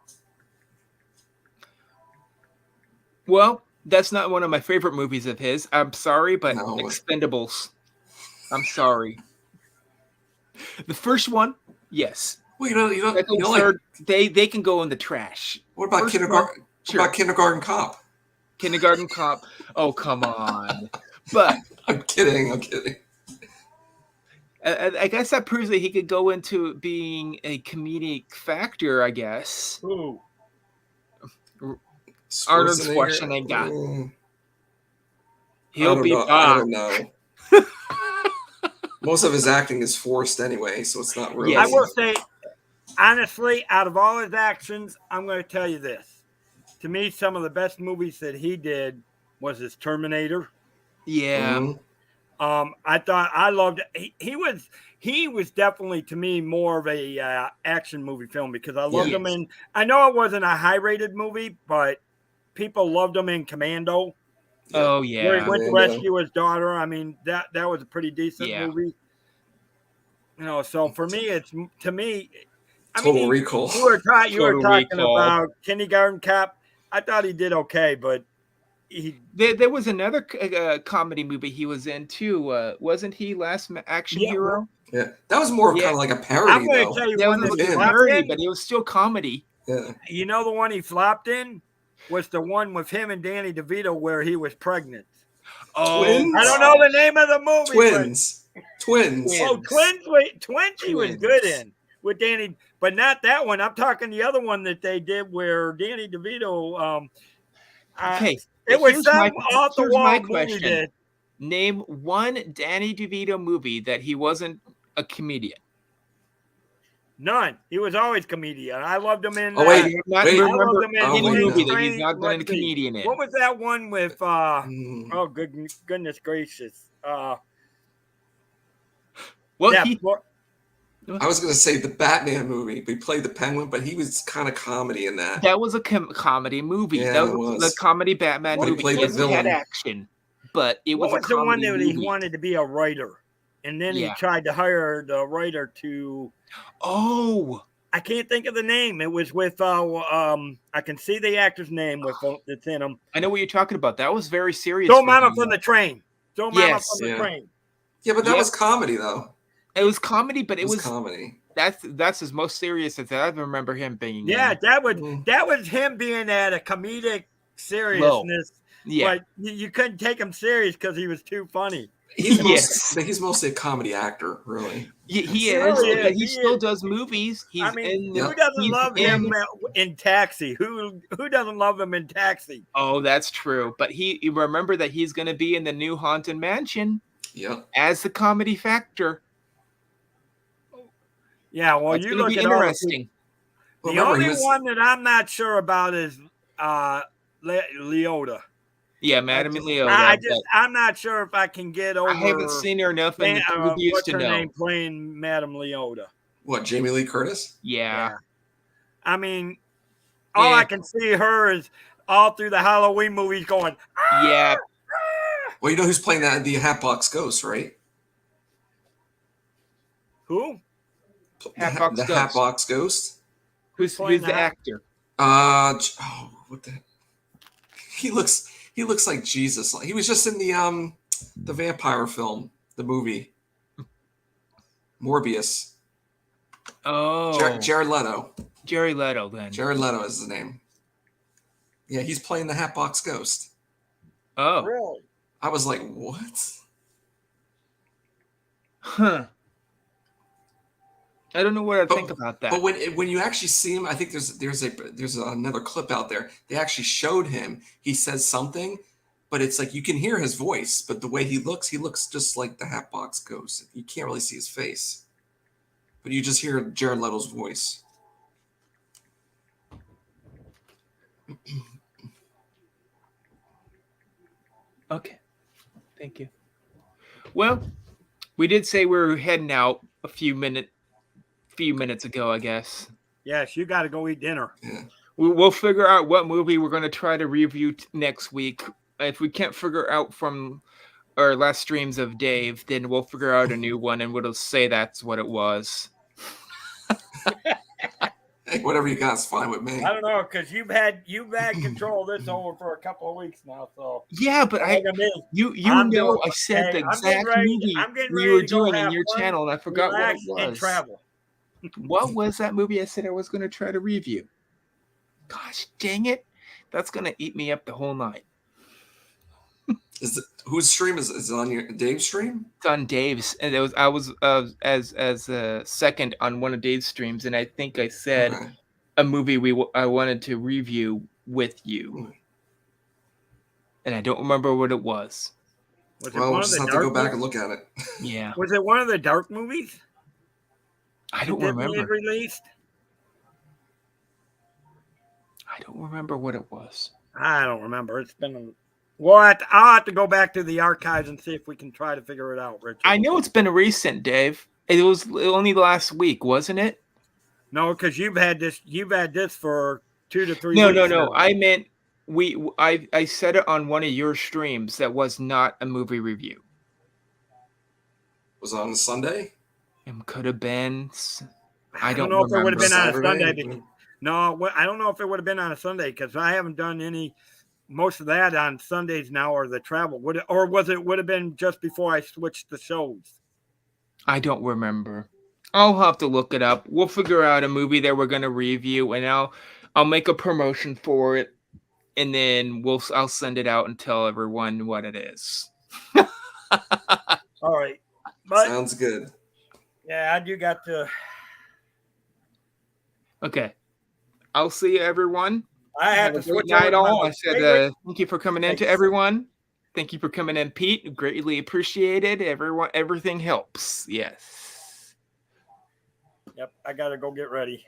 Well, that's not one of my favorite movies of his. I'm sorry, but no. Expendables. I'm sorry. The first one, yes. Well, you know like, they can go in the trash. What about Kindergarten? What about Kindergarten Cop? Kindergarten Cop. Oh, come on. But I'm kidding. I guess that proves that he could go into being a comedic factor, I guess. Ooh. Arnold Schwarzenegger. He'll be back. I don't know. Most of his acting is forced anyway, so it's not really. Yeah, I will say, honestly, out of all his actions, I'm going to tell you this. To me, some of the best movies that he did was his Terminator. Yeah. Mm-hmm. I loved it. He was definitely, to me, more of a action movie film because I loved him in. I know it wasn't a high-rated movie, but people loved him in Commando. Oh yeah, where he went to rescue his daughter. I mean, that was a pretty decent movie. So for me, Total Recall. You were talking about Kindergarten Cop. I thought he did okay, but there was another comedy movie he was in too. Wasn't he Last Action Hero? Yeah, that was more kind of like a parody. I'm going to tell you one that parody, but it was still comedy. Yeah. The one he flopped in was the one with him and Danny DeVito where he was pregnant. Oh, Twins? I don't know the name of the movie. Twins. Twins. But, Twins. Twins he was good Twins. in with Danny, but not that one. I'm talking the other one that they did where Danny DeVito. Okay. It was here's some my- off the here's wall my movie. question. That Name one Danny DeVito movie that he wasn't a comedian. none. He was always comedian. I loved him in. Oh, wait. I have not wait. remember I loved him in Oh, any wait, movie no. that he's not been a Let's see. comedian in. What was that one with? Mm. Oh, goodness gracious. Well, Yeah, he, I was going to say the Batman movie. We played the Penguin, but he was kind of comedy in that. that was a comedy movie. Yeah, that it was was. the comedy Batman But he movie. played the Yes, he had villain. action, but it what was was a the one comedy that movie. he wanted to be a writer, and then he Yeah. tried to hire the writer to. Oh, I can't think of the name. It was with I can see the actor's name with that's in him. I know what you're talking about. That was very serious. Throw for Mama him, from though. the train. Throw Mama Yes. from the Yeah. train. Yeah, but that Yep. was comedy, though. It was comedy, but It it was was comedy. that's as most serious as I remember him being. Yeah, in. that was him being at a comedic seriousness. Yeah. But you couldn't take him serious because he was too funny. He's Yes. he's mostly a comedy actor, really. He He is. really is. But he He still is. does movies. He's I mean, in. Yeah. who doesn't he's love in- him in Taxi? Who doesn't love him in Taxi? Oh, that's true. But you remember that he's going to be in the new Haunted Mansion Yep. as the comedy factor. Yeah, well, That's you going to look be at all the interesting. The Remember, only he was one that I'm not sure about is Leota. Yeah, Madame Leota. I'm not sure if I can get over. I haven't seen her enough in the previews what's to her know. name playing Madame Leota. what? Jamie Lee Curtis? Yeah. I mean, all Yeah. I can see her is all through the Halloween movies going. Yeah. Well, you know who's playing that? The Hatbox Ghost, right? Who? Hatbox the Ghost. Hatbox Ghost. Who's Playing the that? actor? What the? He looks like Jesus. He was just in the vampire film, the movie Morbius. Oh, Jared Leto. Jerry Leto. Then. Jared Leto is his name. Yeah, he's playing the Hatbox Ghost. Oh, Really? I was like, what? huh. I don't know what I think about that. But when you actually see him, I think there's another clip out there. They actually showed him. He says something, but it's like you can hear his voice, but the way he looks just like the Hatbox Ghost. You can't really see his face, but you just hear Jared Leto's voice. Okay. Thank you. Well, we did say we were heading out a few minutes ago, I guess. Yes, you got to go eat dinner. Yeah. We'll figure out what movie we're going to try to review next week. If we can't figure out from our last streams of Dave, then we'll figure out a new one and we'll say that's what it was. Hey, whatever you got is fine with me. I don't know because you've had control of this over for a couple of weeks now. So Yeah, but I mean, you I'm know doing- I said hey, the I'm getting exact ready- movie I'm getting we ready were to go doing in have your fun, channel, and I forgot what relax, it was. and travel. What was that movie I said I was going to try to review? Gosh dang it. That's going to eat me up the whole night. Whose stream is it on your Dave's stream? It's on Dave's, and I was as a second on one of Dave's streams, and I think I said Okay. a movie I wanted to review with you, and I don't remember what it was. Was it Well, one we'll of just the have to go dark back and movies? look at it. Yeah, Was it one of the dark movies? I don't Disney had remember. released? I don't remember what it was. I don't remember. It's been. Well, I'll have to go back to the archives and see if we can try to figure it out, Richard. I know it's been recent, Dave. It was only last week, wasn't it? No, because you've had this for 2 to 3 No, weeks. no, no. now. I meant I said it on one of your streams that was not a movie review. Was it on Sunday? It could have been. I don't don't know if it would have been on a Saturday? Sunday. No, I don't know if it would have been on a Sunday because I haven't done any. Most of that on Sundays now or the travel. Would have been just before I switched the shows? I don't remember. I'll have to look it up. We'll figure out a movie that we're going to review, and I'll make a promotion for it and then I'll send it out and tell everyone what it is. All right. But Sounds good. yeah, I do got to. Okay. I'll see you, everyone. I have Have a to great switch over night, to my all. I most said favorite. thank you for coming in Thank to you. everyone. Thank you for coming in, Pete. Greatly appreciated. Everyone, everything helps. Yes. Yep, I gotta go get ready.